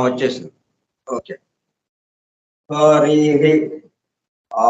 వచ్చేసింది. ఓకే. హరి ఆ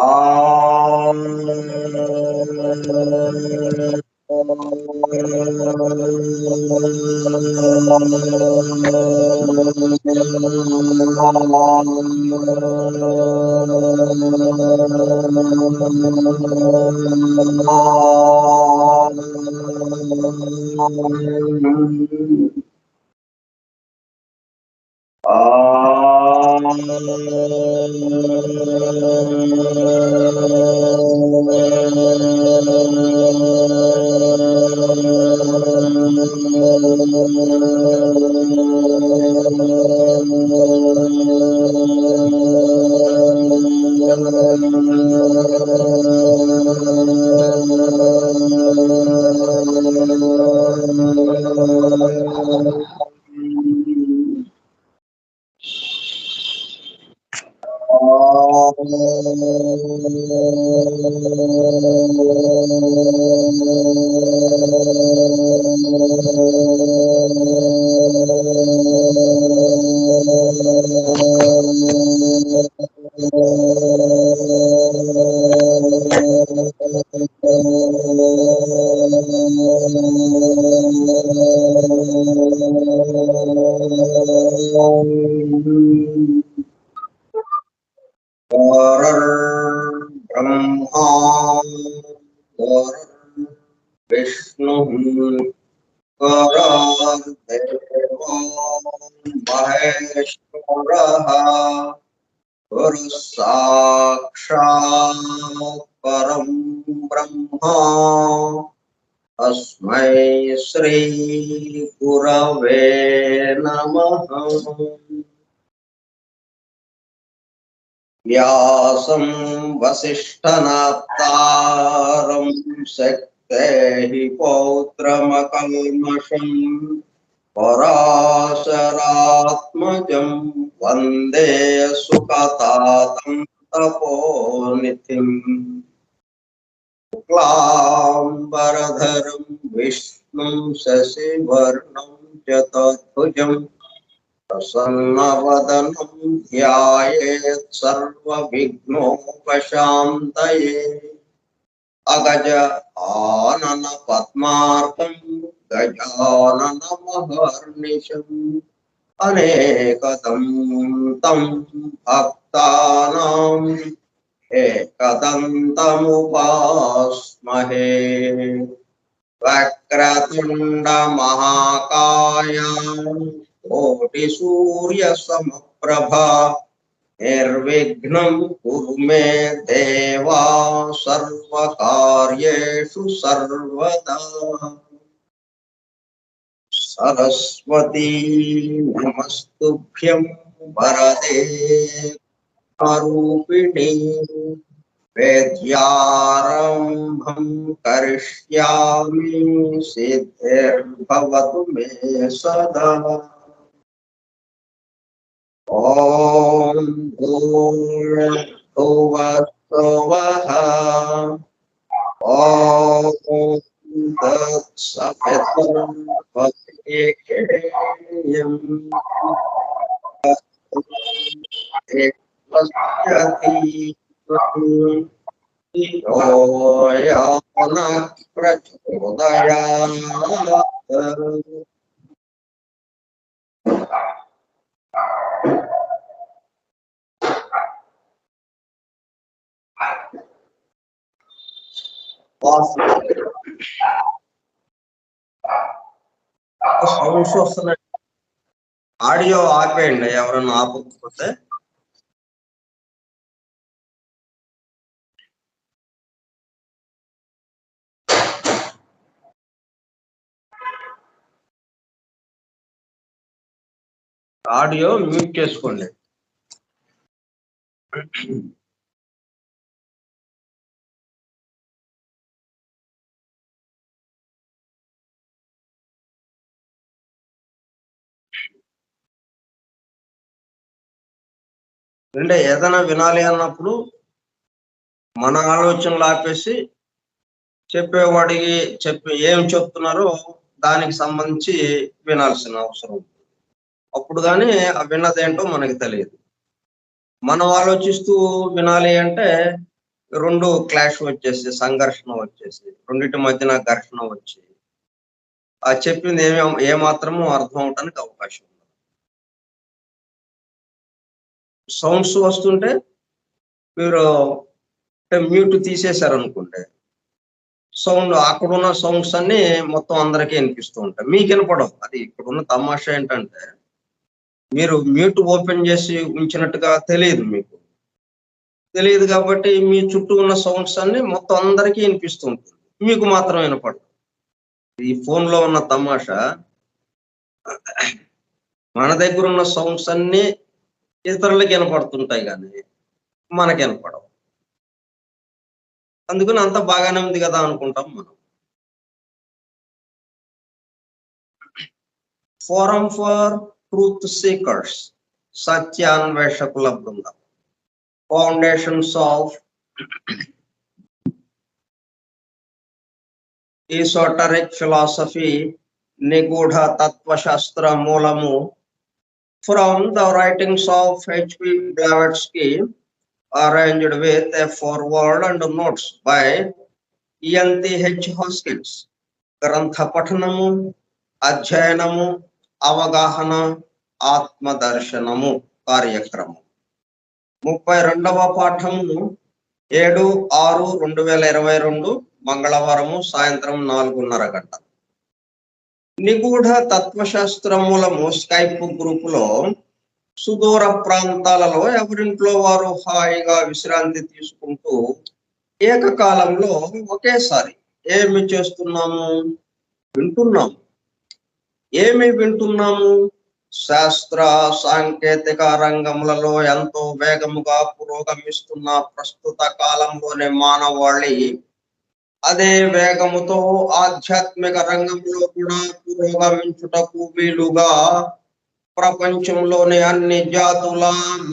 విష్ణు మహేశ్వర గురు సాక్షాత్ పరం బ్రహ్మ తస్మై శ్రీ గురవే నమః. వ్యాసం వసిష్ఠనాప్తారం శక్తేః పౌత్రమకల్మషం పరాశరాత్మజం వందే సుఖతాతం తపోనిధిం. శుక్లాంబరధరం విష్ణుం శశివర్ణం చతుర్భుజం ప్రసన్నవదనం ధ్యాయేత్ సర్వవిఘ్నోపశాంతయే. అగజ ఆనన పద్మార్కం గజాననమహర్నిశం అనేకదం తం భక్తానాం ఏకదంతముపాస్మహే. వక్రతుండ మహాకాయ కోటి సూర్య సమప్రభా నిర్విఘ్నం కురు మే దేవా సర్వకార్యేషు సర్వదా. సరస్వతీ నమస్తుభ్యం వరదే రూపిణీ వేద్యారంభం కరిష్యామి సిద్ధిర్భవతు మే సదా. ఓం భూర్భువః ఓం తత్సవితుర్వరేణ్యం ప్రచోదయాత్. సౌండ్స్ వస్తున్నాయి. ఆడియో ఆపేయండి ఎవరన్నా ఆపకపోతే. ఆడియో మ్యూట్ చేసుకోండి. అంటే ఏదైనా వినాలి అన్నప్పుడు మన ఆలోచనలు ఆపేసి చెప్పేవాడికి ఏం చెప్తున్నారో దానికి సంబంధించి వినాల్సిన అవసరం. అప్పుడు కానీ ఆ విన్నదేంటో మనకి తెలియదు. మనం ఆలోచిస్తూ వినాలి అంటే 2 క్లాష్ వచ్చేసి, సంఘర్షణ వచ్చేసి, రెండిటి మధ్యన ఘర్షణ వచ్చి, ఆ చెప్పింది ఏమాత్రము అర్థం అవటానికి అవకాశం ఉండదు. సౌండ్స్ వస్తుంటే మీరు మ్యూట్ తీసేశారనుకోండి, సౌండ్ అక్కడున్న సౌండ్స్ అన్ని మొత్తం అందరికీ వినిపిస్తూ ఉంటాయి. మీకు వినపడవు. అది ఇక్కడున్న తమాషా ఏంటంటే, మీరు మ్యూట్ ఓపెన్ చేసి ఉంచినట్టుగా తెలియదు మీకు. తెలియదు కాబట్టి మీ చుట్టూ ఉన్న సౌండ్స్ అన్ని మొత్తం అందరికీ వినిపిస్తూ ఉంటుంది. మీకు మాత్రం వినపడదు. ఈ ఫోన్‌లో ఉన్న తమాషా, మన దగ్గర ఉన్న సౌండ్స్ అన్నీ ఇతరులకి వినపడుతుంటాయి గానీ, మనకి వినపడవు. అందుకని అంతా బాగానే ఉంది కదా అనుకుంటాం మనం. ఫోరం ఫర్ ట్రూత్ సీకర్స్, సత్యాన్వేషకుల బృందం. ఫౌండేషన్స్ ఆఫ్ ఈసోటరిక్ ఫిలాసఫీ, నిగూఢ తత్వశాస్త్ర మూలము. From the writings of H.P. Blavatsky, arranged with a foreword and notes by E.N.T.H. Hoskins. గ్రంథ పఠనము, అధ్యయనము, అవగాహన, ఆత్మదర్శనము కార్యక్రమం. 32వ పాఠము 7/6/2022 మంగళవారము సాయంత్రం 4:30 గంటలు. నిగూఢ తత్వశాస్త్ర మూలము స్కైప్ గ్రూపులో సుదూర ప్రాంతాలలో ఎవరింట్లో వారు హాయిగా విశ్రాంతి తీసుకుంటూ ఏకకాలంలో ఒకేసారి ఏమి చేస్తున్నాము? వింటున్నాము. ఏమి వింటున్నాము? శాస్త్ర సాంకేతిక రంగములలో ఎంతో వేగముగా పురోగమిస్తున్న ప్రస్తుత కాలంలోని మానవాళి అదే వేగముతో ఆధ్యాత్మిక రంగంలో కూడా పురోగమించుటకు వీలుగా ప్రపంచంలోని అన్ని జాతుల,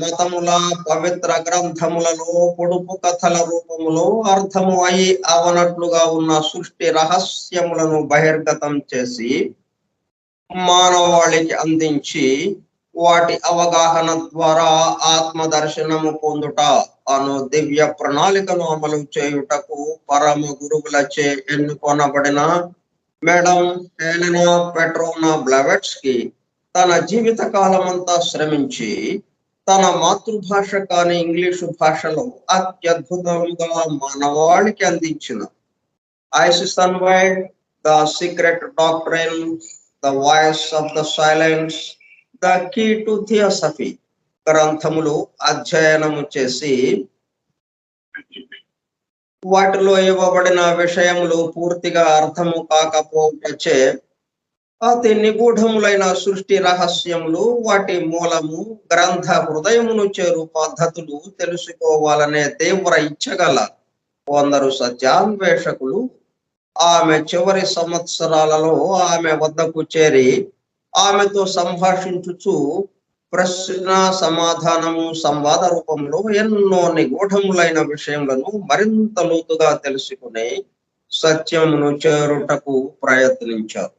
మతముల పవిత్ర గ్రంథములలో పొడుపు కథల రూపములో అర్థము అయి అవనట్లుగా ఉన్న సృష్టి రహస్యములను బహిర్గతం చేసి మానవాళికి అందించి వాటి అవగాహన ద్వారా ఆత్మదర్శనము పొందుట అను దివ్య ప్రణాళికను అమలు చేయుటకు పరమ గురువులచే ఎన్నుకొనబడిన మేడం హెలెనా పెట్రోనా బ్లవెట్స్కీ తన జీవిత కాలమంతా శ్రమించి తన మాతృభాష కాని ఇంగ్లీషు భాషలో అత్యద్భుతంగా మానవాళికి అందించిన ఐసిస్ వైడ్, the secret doctrine, the voice of the silence, the key to theosophy గ్రంథములు అధ్యయనము చేసి వాటిలో ఇవ్వబడిన విషయములు పూర్తిగా అర్థము కాకపోవచ్చే అతి నిగూఢములైన సృష్టి రహస్యములు, వాటి మూలము, గ్రంథ హృదయమును చేరు పద్ధతులు తెలుసుకోవాలనే తీవ్ర ఇచ్చగల కొందరు సత్యాన్వేషకులు ఆమె చివరి సంవత్సరాలలో ఆమె వద్దకు చేరి ఆమెతో సంభాషించుచు ప్రశ్న సమాధానము సంవాద రూపంలో ఎన్నో నిగూఢములైన విషయములను మరింత లోతుగా తెలుసుకుని సత్యమును చేరుటకు ప్రయత్నించారు.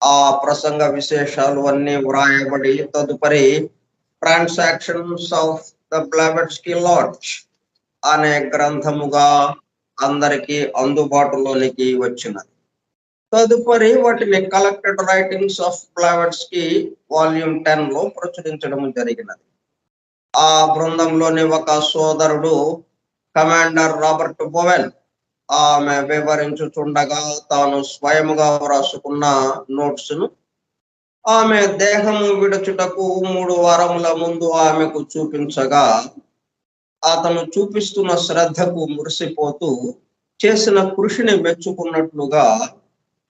ఆ ప్రసంగ విశేషాలు అన్ని వ్రాయబడి తదుపరి transactions of the Blavatsky lodge అనే గ్రంథముగా అందరికీ అందుబాటులోనికి వచ్చినది. తదుపరి వాటిని collected writings of Blavatsky volume 10లో ప్రచురించడం జరిగినది. ఆ బృందంలోని ఒక సోదరుడు కమాండర్ రాబర్ట్ బోవెన్ ఆమె వివరించుచుండగా తాను స్వయముగా వ్రాసుకున్న నోట్స్ ను ఆమె దేహము విడుచుటకు 3 వారముల ముందు ఆమెకు చూపించగా అతను చూపిస్తున్న శ్రద్ధకు మురిసిపోతూ చేసిన కృషిని మెచ్చుకున్నట్లుగా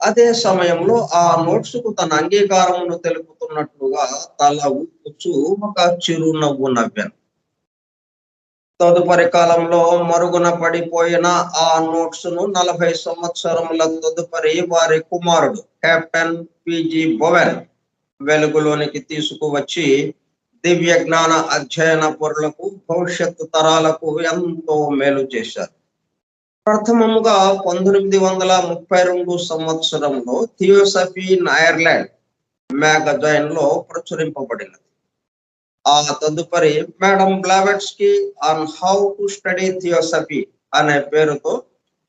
అదే సమయంలో ఆ నోట్స్ కు తన అంగీకారమును తెలుపుతున్నట్లుగా తల ఊపుచూ ఒక చిరునవ్వు నవ్వాను. తదుపరి కాలంలో మరుగున పడిపోయిన ఆ నోట్స్ ను 40 సంవత్సరముల తదుపరి వారి కుమారుడు కెప్టెన్ పిజి బోవెన్ వెలుగులోనికి తీసుకువచ్చి దివ్య జ్ఞాన అధ్యయన పరులకు, భవిష్యత్తు తరాలకు ఎంతో మేలు చేశారు. ప్రథమముగా 1932 సంవత్సరంలో థియోసఫీ ఇన్ ఐర్లాండ్ మ్యాగజైన్ లో ప్రచురింపబడినది. ఆ తదుపరి madam Blavatsky on how to study theosophy అనే పేరుతో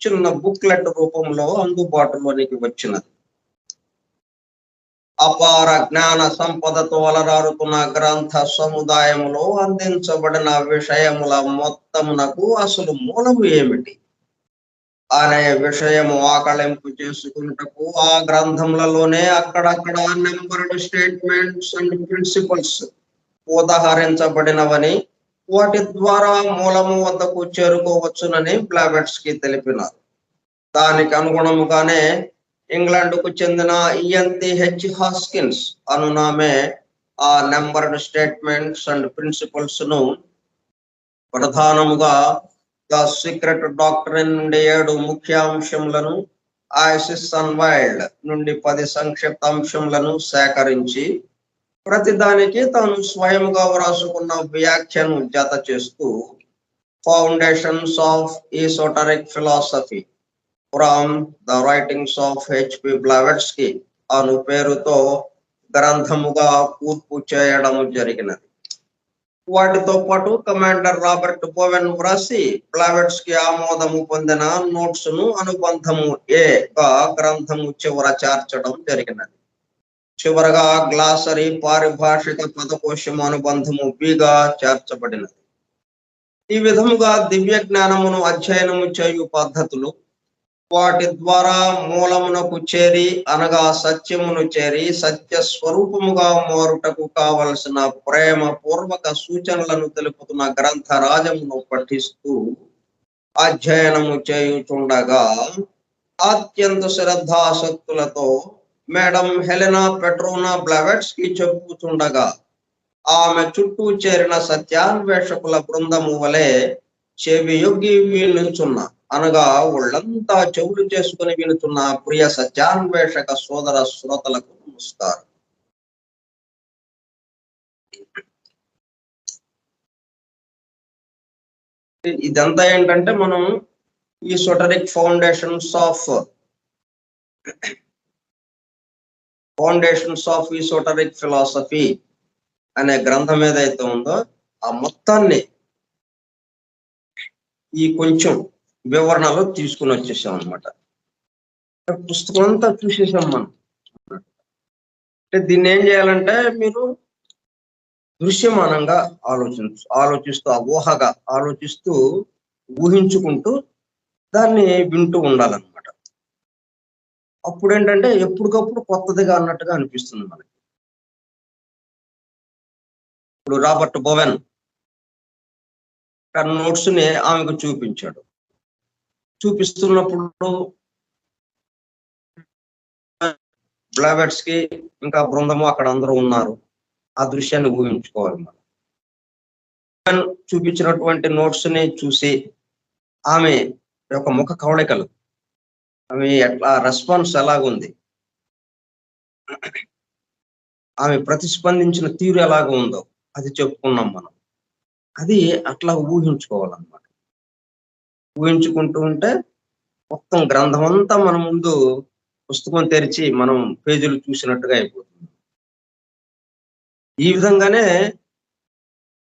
చిన్న బుక్లెట్ రూపంలో అందుబాటులోనికి వచ్చినది. అపార జ్ఞాన సంపదతో అలరారుతున్న గ్రంథ సముదాయంలో అందించబడిన విషయముల మొత్తమునకు అసలు మూలము ఏమిటి అనే విషయము ఆకళింపు చేసుకున్నటకు ఆ గ్రంథములలోనే అక్కడక్కడ నెంబర్డ్ స్టేట్మెంట్స్ అండ్ ప్రిన్సిపల్స్ ఉదహరించబడినవని, వాటి ద్వారా మూలము వద్దకు చేరుకోవచ్చునని బ్లావెట్స్కీ తెలిపినారు. దానికి అనుగుణముగానే ఇంగ్లాండ్కు చెందిన ENTH హాస్కిన్స్ అనునామే ఆ నెంబర్డ్ స్టేట్మెంట్స్ అండ్ ప్రిన్సిపల్స్ ను ప్రధానముగా ద సీక్రెట్ డాక్ట్రిన్ నుండి 7 ముఖ్యాంశములను, ఐసిస్ అన్వైల్డ్ నుండి 10 సంక్షిప్తాంశములను సేకరించి ప్రతిదానికి తాను స్వయముగా వ్రాసుకున్న వ్యాఖ్యను జత చేస్తూ foundations of esoteric philosophy from the writings of HP Blavatsky అను పేరుతో గ్రంథముగా కూర్పు చేయడం జరిగినది. వాటితో పాటు కమాండర్ రాబర్ట్ బోవెన్ వ్రాసి బ్లావెట్స్కీ ఆమోదము పొందిన నోట్స్ ను అనుబంధము A గా గ్రంథము చివర చేర్చడం జరిగినది. చివరగా గ్లాసరీ పారిభాషిక పదకోశము అనుబంధము B గా చేర్చబడినది. ఈ విధముగా దివ్య జ్ఞానమును అధ్యయనము చేయు పద్ధతులు, వాటి ద్వారా మూలమునకు చేరి అనగా సత్యమును చేరి సత్య స్వరూపముగా మారుటకు కావలసిన ప్రేమ పూర్వక సూచనలను తెలుపుతున్న గ్రంథరాజమును పఠిస్తూ అధ్యయనము చేయుచుండగా అత్యంత శ్రద్ధాసక్తులతో మేడం హెలెనా పెట్రోనా బ్లావెట్స్కీ చెప్పుచుండగా ఆమె చుట్టూ చేరిన సత్యాన్వేషకుల బృందము వలె చెవియొగ్గి వినుచున్న అనగా ఒళ్ళంతా చెవులు చేసుకుని వినుచున్న ప్రియ సత్యాన్వేషక సోదర శ్రోతలకు నమస్కారం. ఇదంతా ఏంటంటే మనం esoteric foundations of esoteric philosophy అనే గ్రంథం ఏదైతే ఉందో ఆ మొత్తాన్ని ఈ కొంచెం వివరణలో తీసుకుని వచ్చేసాం అనమాట. పుస్తకం అంతా చూసేసాం మనం. అంటే దీన్ని ఏం చేయాలంటే మీరు దృశ్యమానంగా ఆలోచిస్తూ ఊహగా ఆలోచిస్తూ ఊహించుకుంటూ దాన్ని వింటూ ఉండాలన్నమాట. అప్పుడు ఏంటంటే ఎప్పటికప్పుడు కొత్తదిగా అన్నట్టుగా అనిపిస్తుంది మనకి. ఇప్పుడు రాబర్ట్ బోవెన్ తన నోట్స్ ని ఆమెకు చూపించాడు. చూపిస్తున్నప్పుడు బ్లావెట్స్కీ ఇంకా బృందము అక్కడ అందరూ ఉన్నారు. ఆ దృశ్యాన్ని ఊహించుకోవాలి మనం. చూపించినటువంటి నోట్స్ ని చూసి ఆమె యొక్క ముఖ కవళికలు, ఆమె ఎట్లా రెస్పాన్స్ ఎలాగుంది, ఆమె ప్రతిస్పందించిన తీరు ఎలాగ ఉందో అది చెప్పుకున్నాం మనం. అది అట్లా ఊహించుకోవాలన్నమాట. ఊహించుకుంటూ ఉంటే మొత్తం గ్రంథం అంతా మన ముందు పుస్తకం తెరిచి మనం పేజీలు చూసినట్టుగా అయిపోతుంది. ఈ విధంగానే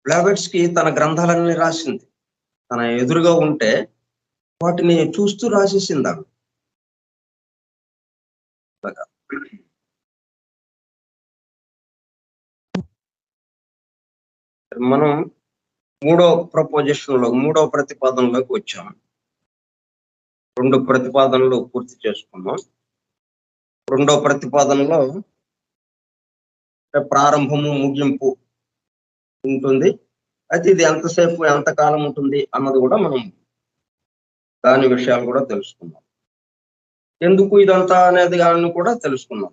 బ్లావెట్స్కీ తన గ్రంథాలన్నీ రాసింది. తన ఎదురుగా ఉంటే వాటిని చూస్తూ రాసేసింది ఆమె. మనం మూడో ప్రతిపాదనలోకి వచ్చాం. 2 ప్రతిపాదనలు పూర్తి చేసుకున్నాం. 2వ ప్రతిపాదనలో ప్రారంభము ముగింపు ఉంటుంది. అయితే ఇది ఎంతసేపు ఎంతకాలం ఉంటుంది అన్నది కూడా మనం దాని విషయాలు కూడా తెలుసుకున్నాం. ఎందుకు ఇదంతా అనేది దాన్ని కూడా తెలుసుకున్నాం.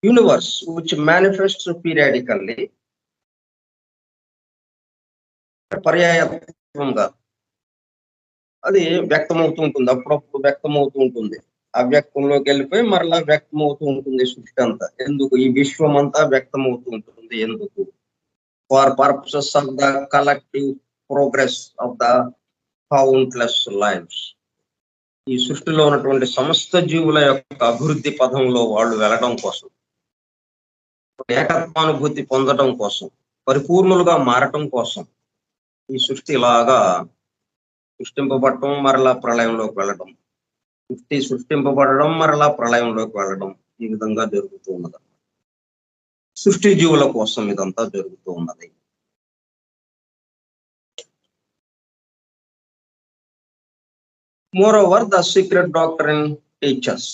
యూనివర్స్ విచ్ మేనిఫెస్ట్స్ పీరియాడికల్లీ, పర్యాయంగా అది వ్యక్తమవుతూ ఉంటుంది. అప్పుడప్పుడు వ్యక్తమవుతూ ఉంటుంది. అవ్యక్తంలోకి వెళ్ళిపోయి మరలా వ్యక్తమవుతూ ఉంటుంది సృష్టి అంతా. ఎందుకు ఈ విశ్వం అంతా వ్యక్తమవుతూ ఉంటుంది? ఎందుకు? For purposes of the collective progress of the countless lives. ఈ సృష్టిలో ఉన్నటువంటి సమస్త జీవుల యొక్క అభివృద్ధి పథంలో వాళ్ళు వెళ్ళడం కోసం. ఏకత్వానుభూతి పొందడం కోసం, పరిపూర్ణులుగా మారటం కోసం ఈ సృష్టి ఇలాగా సృష్టింపబడటం, మరలా ప్రళయంలోకి వెళ్ళడం, సృష్టింపబడడం, మరలా ప్రళయంలోకి వెళ్ళడం, ఈ విధంగా జరుగుతూ ఉన్నది. సృష్టి జీవుల కోసం ఇదంతా జరుగుతూ ఉన్నది. Moreover the secret doctrine teachers,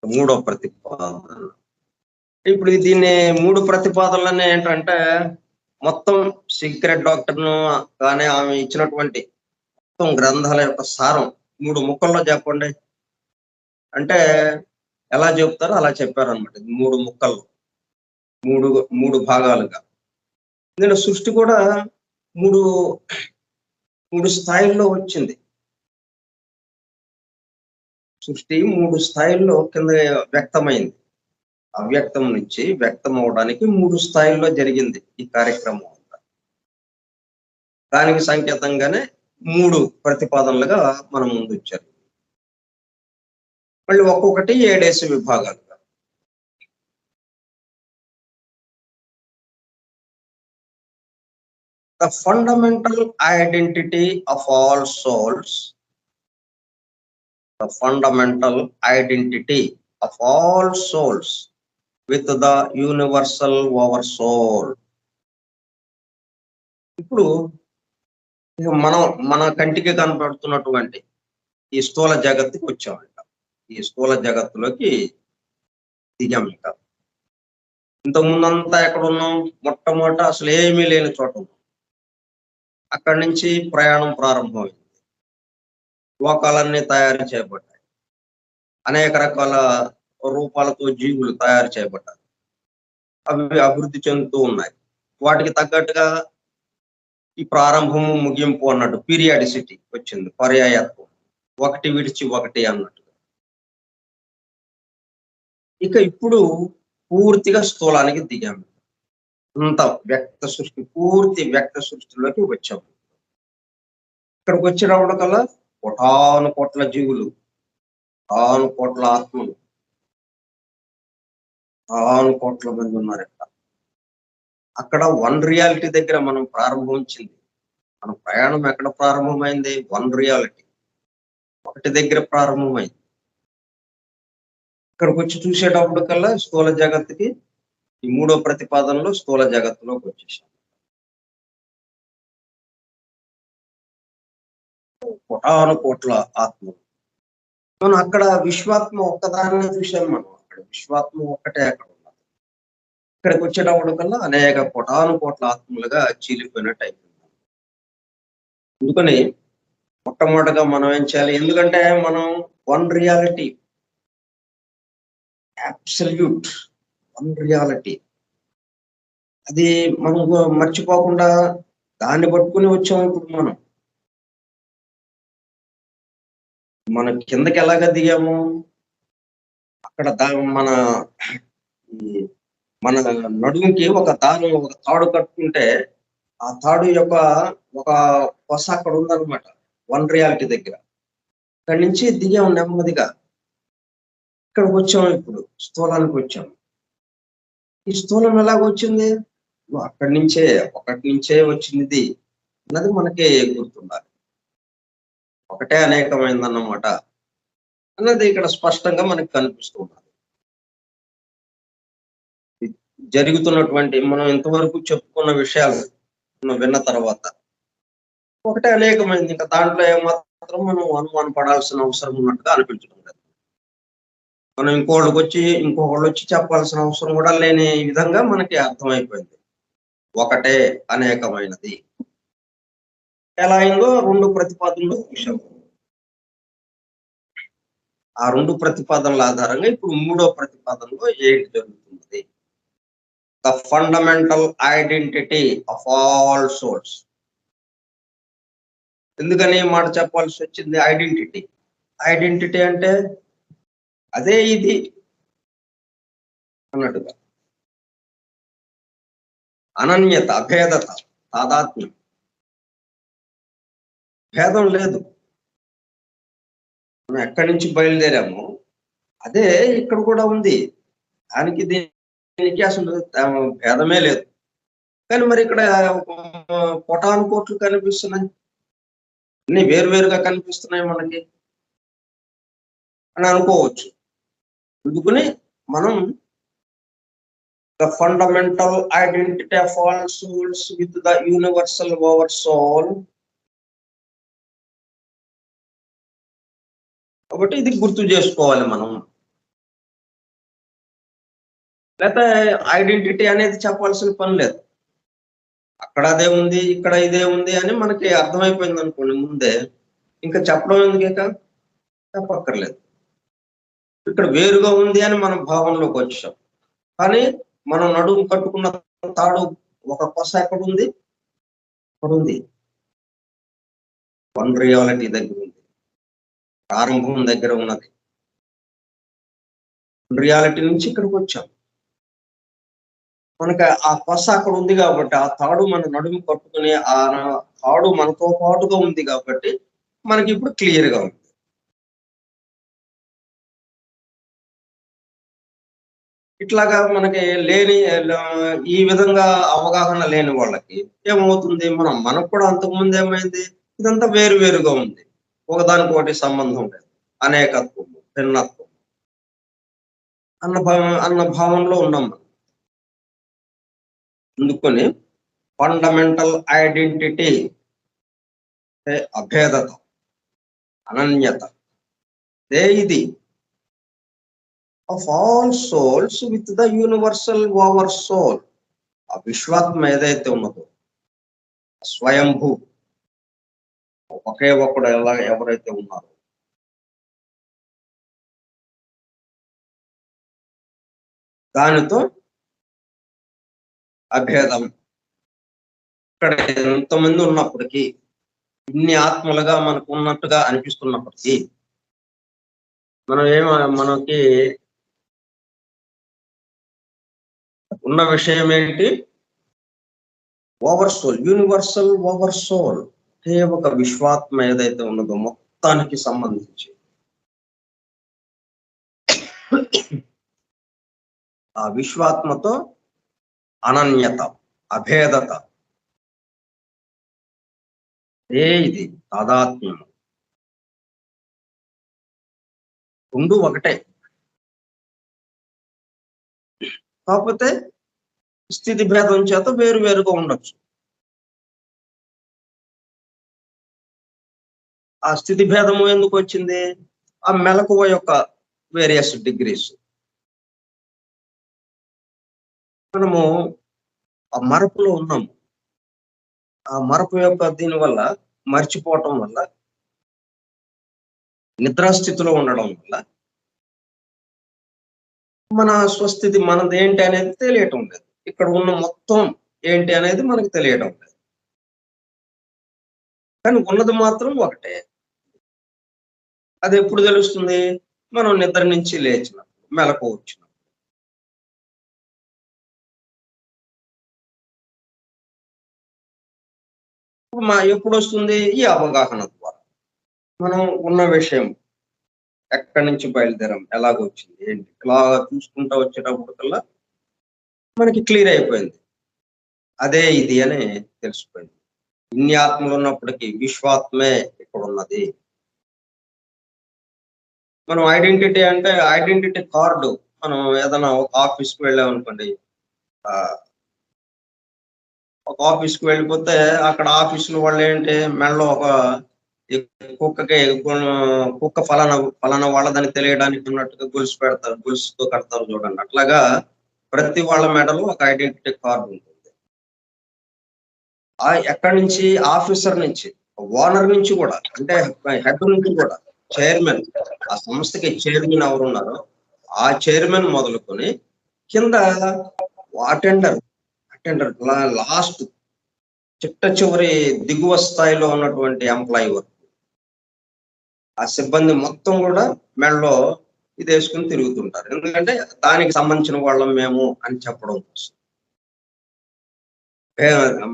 మూడో ప్రతిపాదన. ఇప్పుడు దీన్ని మూడు ప్రతిపాదనలనే ఏంటంటే మొత్తం సీక్రెట్ డాక్టర్ను కానీ ఆమె ఇచ్చినటువంటి మొత్తం గ్రంథాల యొక్క సారం 3 ముక్కల్లో చెప్పండి అంటే ఎలా చెప్తారో అలా చెప్పారనమాట. 3 ముక్కల్లో, మూడు భాగాలుగా. ఇందులో సృష్టి కూడా మూడు స్థాయిల్లో వచ్చింది. సృష్టి 3 స్థాయిల్లో కింద వ్యక్తమైంది. అవ్యక్తం నుంచి వ్యక్తం అవడానికి 3 స్థాయిల్లో జరిగింది ఈ కార్యక్రమం అంతా. దానికి సంకేతంగానే 3 ప్రతిపాదనలుగా మనం ముందు వచ్చారు. మళ్ళీ ఒక్కొక్కటి 7 విభాగాలుగా. The fundamental identity of all souls, the fundamental identity of all souls with the universal over soul. ఇప్పుడు మన కంటికి కనపడుతున్నటువంటి ఈ స్థూల జగత్తుకి వచ్చామంట. ఈ స్థూల జగత్తులోకి దిగాం. ఇంకా ఇంతకుముందంతా ఎక్కడ ఉన్నాం? మొట్టమొదట అసలు ఏమీ లేని చోట ఉన్నాం. అక్కడి నుంచి ప్రయాణం ప్రారంభమైంది. లోకాలన్నీ తయారు చేయబడ్డాయి. అనేక రకాల రూపాలతో జీవులు తయారు చేయబడ్డాయి. అవి అభివృద్ధి చెందుతూ ఉన్నాయి. వాటికి తగ్గట్టుగా ఈ ప్రారంభము ముగింపు అన్నట్టు పీరియాడిసిటీ వచ్చింది, పర్యాయత్వం, ఒకటి విడిచి ఒకటి అన్నట్టుగా. ఇక ఇప్పుడు పూర్తిగా స్థూలానికి దిగాము. అంత వ్యక్త సృష్టి, పూర్తి వ్యక్త సృష్టిలోకి వచ్చాము. ఇక్కడికి వచ్చినప్పుడు కల్లా కోటాను కోట్ల జీవులు, కోటాను కోట్ల ఆత్మలు, కోటాను కోట్ల మంది ఉన్నారు. అక్కడ వన్ రియాలిటీ దగ్గర మనం ప్రారంభించింది. మన ప్రయాణం ఎక్కడ ప్రారంభమైంది? వన్ రియాలిటీ, ఒకటి దగ్గర ప్రారంభమైంది. ఇక్కడికి వచ్చి చూసేటప్పుడు కల్లా స్థూల జగత్తుకి ఈ మూడో ప్రతిపాదనలో స్థూల జగత్తులోకి వచ్చేసాం. కోటాను కోట్ల ఆత్మలు. మనం అక్కడ విశ్వాత్మ ఒక్కదాన్ని చూసాం. మనం అక్కడ విశ్వాత్మ ఒక్కటే అక్కడ ఉన్నది. ఇక్కడికి వచ్చేటప్పుడు కల్లా అనేక కోటాను కోట్ల ఆత్మలుగా చీలిపోయినట్టు అయిపోయింది. అందుకని మొట్టమొదటిగా మనం ఏం చేయాలి? ఎందుకంటే మనం one reality, absolute one reality, అది మనం మర్చిపోకుండా దాన్ని పట్టుకుని వచ్చాము. ఇప్పుడు మన కిందకి ఎలాగ దిగాము? అక్కడ మన నడుముకి ఒక తాడు కట్టుకుంటే ఆ తాడు యొక్క ఒక కొస అక్కడ ఉందన్నమాట, వన్ రియాలిటీ దగ్గర. అక్కడి నుంచి దిగాము నెమ్మదిగా. ఇక్కడికి వచ్చాము, ఇప్పుడు స్థూలానికి వచ్చాము. ఈ స్థూలం ఎలాగొచ్చింది? అక్కడి నుంచే, ఒకటి నుంచే వచ్చింది అన్నది మనకి గుర్తుండాలి. ఒకటే అనేకమైందన్నమాట అన్నది ఇక్కడ స్పష్టంగా మనకి కనిపిస్తున్నది. జరుగుతున్నటువంటి మనం ఇంతవరకు చెప్పుకున్న విషయాలు విన్న తర్వాత ఒకటే అనేకమైంది. ఇంకా దాంట్లో ఏమాత్రం మనం అనుమానం పడాల్సిన అవసరం ఉన్నట్టుగా అనిపించడం లేదు. మనం ఇంకొకళ్ళు వచ్చి చెప్పాల్సిన అవసరం కూడా లేని విధంగా మనకి అర్థమైపోయింది. ఒకటే అనేకమైనది. ఎలా అయిందో 2 ప్రతిపాదనలు చూసాం. ఆ 2 ప్రతిపాదనల ఆధారంగా ఇప్పుడు 3వ ప్రతిపాదనలో ఏంటి జరుగుతుంది? The fundamental identity of all souls. ఎందుకని మాట చెప్పాల్సి వచ్చింది? ఐడెంటిటీ అంటే అదే ఇది అన్నట్టుగా. అనన్యత, అభేదత, తాదాత్మ్యం, భేదం లేదు. మనం ఎక్కడి నుంచి బయలుదేరామో అదే ఇక్కడ కూడా ఉంది. దానికి దీనికి అసలు భేదమే లేదు. కానీ మరి ఇక్కడ కోటాను కోట్లు కనిపిస్తున్నాయి, అన్ని వేరువేరుగా కనిపిస్తున్నాయి మనకి అని అనుకోవచ్చు. అందుకని మనం the fundamental identity of all souls with the universal oversoul. కాబట్టి ఇది గుర్తు చేసుకోవాలి మనం. లేకపోతే ఐడెంటిటీ అనేది చెప్పాల్సిన పని లేదు. అక్కడ అదే ఉంది, ఇక్కడ ఇదే ఉంది అని మనకి అర్థమైపోయింది అనుకోండి ముందే, ఇంకా చెప్పడం ఎందుకేక చెప్పక్కర్లేదు. ఇక్కడ వేరుగా ఉంది అని మనం భావనలోకి వచ్చాం. కానీ మనం నడుము కట్టుకున్న తాడు ఒక కొస ఎక్కడుంది? ఉంది, వన్ రియాలిటీ దగ్గర ఉంది, ప్రారంభం దగ్గర ఉన్నది. రియాలిటీ నుంచి ఇక్కడికి వచ్చాం. మనకి ఆ కొస అక్కడ ఉంది కాబట్టి, ఆ తాడు మన నడుము కట్టుకుని ఆ తాడు మనతో పాటుగా ఉంది కాబట్టి మనకి ఇప్పుడు క్లియర్ గా ఉంది. ఇట్లాగా మనకి లేని ఈ విధంగా అవగాహన లేని వాళ్ళకి ఏమవుతుంది, మనకు కూడా అంతకుముందు ఏమైంది, ఇదంతా వేరువేరుగా ఉంది, ఒకదానికొకటి సంబంధం లేదు, అనేకత్వము, భిన్నత్వం అన్న భావంలో ఉన్నాం మనం. అందుకని ఫండమెంటల్ ఐడెంటిటీ అభేదత, అనన్యత, ఇది of all souls with the universal over soul. ఆ విశ్వాత్మ ఏదైతే ఉన్నదో, స్వయంభూ, ఒకే ఒక్కడు ఎవరైతే ఉన్నారో దానితో అభేదం. ఇక్కడ ఎంతమంది ఉన్నప్పటికీ, ఇన్ని ఆత్మలుగా మనకు ఉన్నట్టుగా అనిపిస్తున్నప్పటికీ, మనకి ఉన్న విషయం ఏంటి? Over soul, universal over soul. ఒక విశ్వాత్మ ఏదైతే ఉన్నదో మొత్తానికి సంబంధించి ఆ విశ్వాత్మతో అనన్యత, అభేదత, ఇది తాదాత్మ్యము. రెండు ఒకటే, కాకపోతే స్థితి భేదం చేత వేరువేరుగా ఉండొచ్చు. ఆ స్థితి భేదము ఎందుకు వచ్చింది? ఆ మెలకువ యొక్క వేరియస్ డిగ్రీస్. మనము ఆ మరపులో ఉన్నాము. ఆ మరపు యొక్క దీనివల్ల, మర్చిపోవటం వల్ల, నిద్రాస్థితిలో ఉండడం వల్ల మన స్వస్థితి మనది ఏంటి అనేది తెలియటం లేదు. ఇక్కడ ఉన్న మొత్తం ఏంటి అనేది మనకు తెలియటం లేదు. కానీ ఉన్నది మాత్రం ఒకటే. అది ఎప్పుడు తెలుస్తుంది? మనం నిద్ర నుంచి లేచినప్పుడు, మెలకు వచ్చినప్పుడు. ఎప్పుడు వస్తుంది? ఈ అవగాహన ద్వారా. మనం ఉన్న విషయం ఎక్కడి నుంచి బయలుదేరాం, ఎలాగొచ్చింది, ఏంటి, ఇలా చూసుకుంటా వచ్చేటప్పటికల్లా మనకి క్లియర్ అయిపోయింది. అదే ఇది అని తెలిసిపోయింది. ఇన్ని ఆత్మలు ఉన్నప్పటికీ విశ్వాత్మే ఇక్కడ ఉన్నది. మనం ఐడెంటిటీ అంటే ఐడెంటిటీ కార్డు. మనం ఏదైనా ఒక ఆఫీస్కి వెళ్ళామనుకోండి, ఒక ఆఫీస్కి వెళ్ళిపోతే అక్కడ ఆఫీసులో వాళ్ళు ఏంటి, మెడలో ఒక కుక్క ఫలానా వాళ్ళదని తెలియడానికి ఉన్నట్టుగా గొలుసు పెడతారు, గొలుసుతో కడతారు చూడండి. అట్లాగా ప్రతి వాళ్ళ మెడలో ఒక ఐడెంటిటీ కార్డు ఉంటుంది. ఎక్కడి నుంచి? ఆఫీసర్ నుంచి, ఓనర్ నుంచి కూడా, అంటే హెడ్ నుంచి కూడా, చైర్మన్, ఆ సంస్థకి చైర్మన్ ఎవరు ఉన్నారో ఆ చైర్మన్ మొదలుకొని కింద అటెండర్ లాస్ట్ చిట్ట చివరి దిగువ స్థాయిలో ఉన్నటువంటి ఎంప్లాయీ వరకు ఆ సిబ్బంది మొత్తం కూడా మెడలో ఇది వేసుకుని తిరుగుతుంటారు. ఎందుకంటే దానికి సంబంధించిన వాళ్ళం మేము అని చెప్పడం కోసం.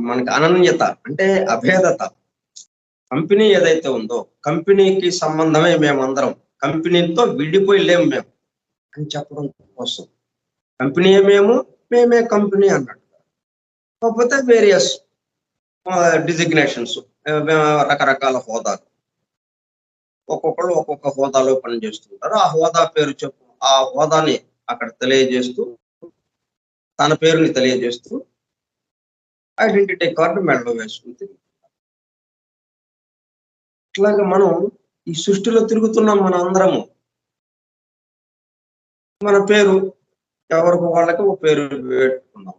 మనకి అనన్యత అంటే అభేదత. కంపెనీ ఏదైతే ఉందో కంపెనీకి సంబంధమే మేమందరం, కంపెనీతో విడిపోయి లేము మేము అని చెప్పడం కోసం. కంపెనీ మేము, మేమే కంపెనీ అన్నట్టు. కాకపోతే వేరియస్ డిజిగ్నేషన్స్, రకరకాల హోదాలు, ఒక్కొక్కళ్ళు ఒక్కొక్క హోదాలో పనిచేస్తుంటారు. ఆ హోదా పేరు చెప్పు, ఆ హోదాని అక్కడ తెలియజేస్తూ, తన పేరుని తెలియజేస్తూ ఐడెంటిటీ కార్డు మెడలో వేసుకుంది. ఇట్లాగా మనం ఈ సృష్టిలో తిరుగుతున్నాం. మన అందరము మన పేరు, ఎవరికి వాళ్ళకి ఒక పేరు పెట్టుకున్నాం.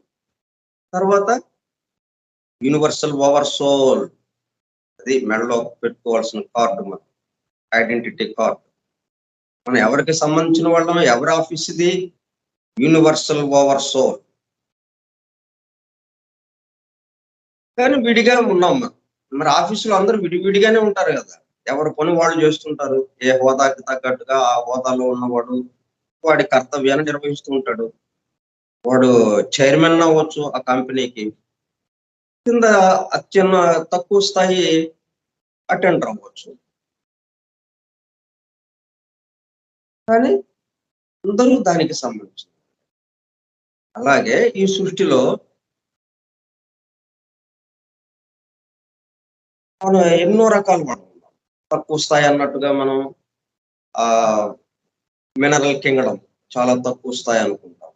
తర్వాత యూనివర్సల్ ఓవర్ సోల్, అది మెడలో పెట్టుకోవాల్సిన కార్డు, మన ఐడెంటిటీ కార్డు. మనం ఎవరికి సంబంధించిన వాళ్ళం, ఎవరి ఆఫీస్ ఇది? Universal over soul. కానీ విడిగా ఉన్నాం మనం. మరి ఆఫీసులో అందరూ విడివిడిగానే ఉంటారు కదా. ఎవరి పని వాళ్ళు చేస్తుంటారు. ఏ హోదాకి తగ్గట్టుగా ఆ హోదాలో ఉన్నవాడు వాడి కర్తవ్యాన్ని నిర్వహిస్తూ ఉంటాడు. వాడు చైర్మన్ అవ్వచ్చు ఆ కంపెనీకి, కింద అత్యన్న తక్కువ స్థాయి అటెండర్ అవ్వచ్చు. కానీ అందరూ దానికి సంబంధించి. అలాగే ఈ సృష్టిలో మనం ఎన్నో రకాలు పడుతున్నాం. తక్కువ స్థాయి అన్నట్టుగా మనం ఆ మినరల్ కింగడం చాలా తక్కువ స్థాయి అనుకుంటాం.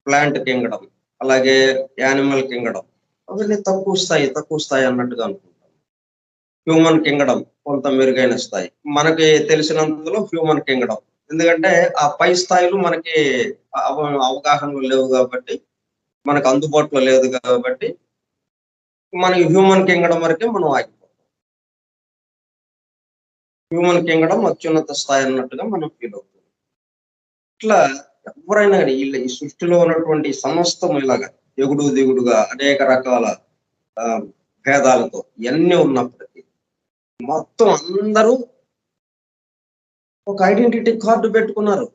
ప్లాంట్ కింగడం, అలాగే యానిమల్ కింగడం, అవన్నీ తక్కువ స్థాయి అన్నట్టుగా అనుకుంటాం. హ్యూమన్ కింగడం కొంత మెరుగైన స్థాయి, మనకి తెలిసినంతలో హ్యూమన్ కింగడం. ఎందుకంటే ఆ పై స్థాయిలు మనకి అవగాహనలు లేవు కాబట్టి, మనకు అందుబాటులో లేదు కాబట్టి, మనకి హ్యూమన్ కింగడం వరకే మనం ఆగిపోతాం. హ్యూమన్ కింగడం అత్యున్నత స్థాయి అన్నట్టుగా మనం ఫీల్ అవుతుంది. ఇట్లా ఎవరైనా కానీ ఈ సృష్టిలో ఉన్నటువంటి సమస్తం ఇలాగా ఎగుడు దిగుడుగా అనేక రకాల భేదాలతో ఇవన్నీ ఉన్నప్పటికీ మొత్తం అందరూ ఒక ఐడెంటిటీ కార్డు పెట్టుకున్నారు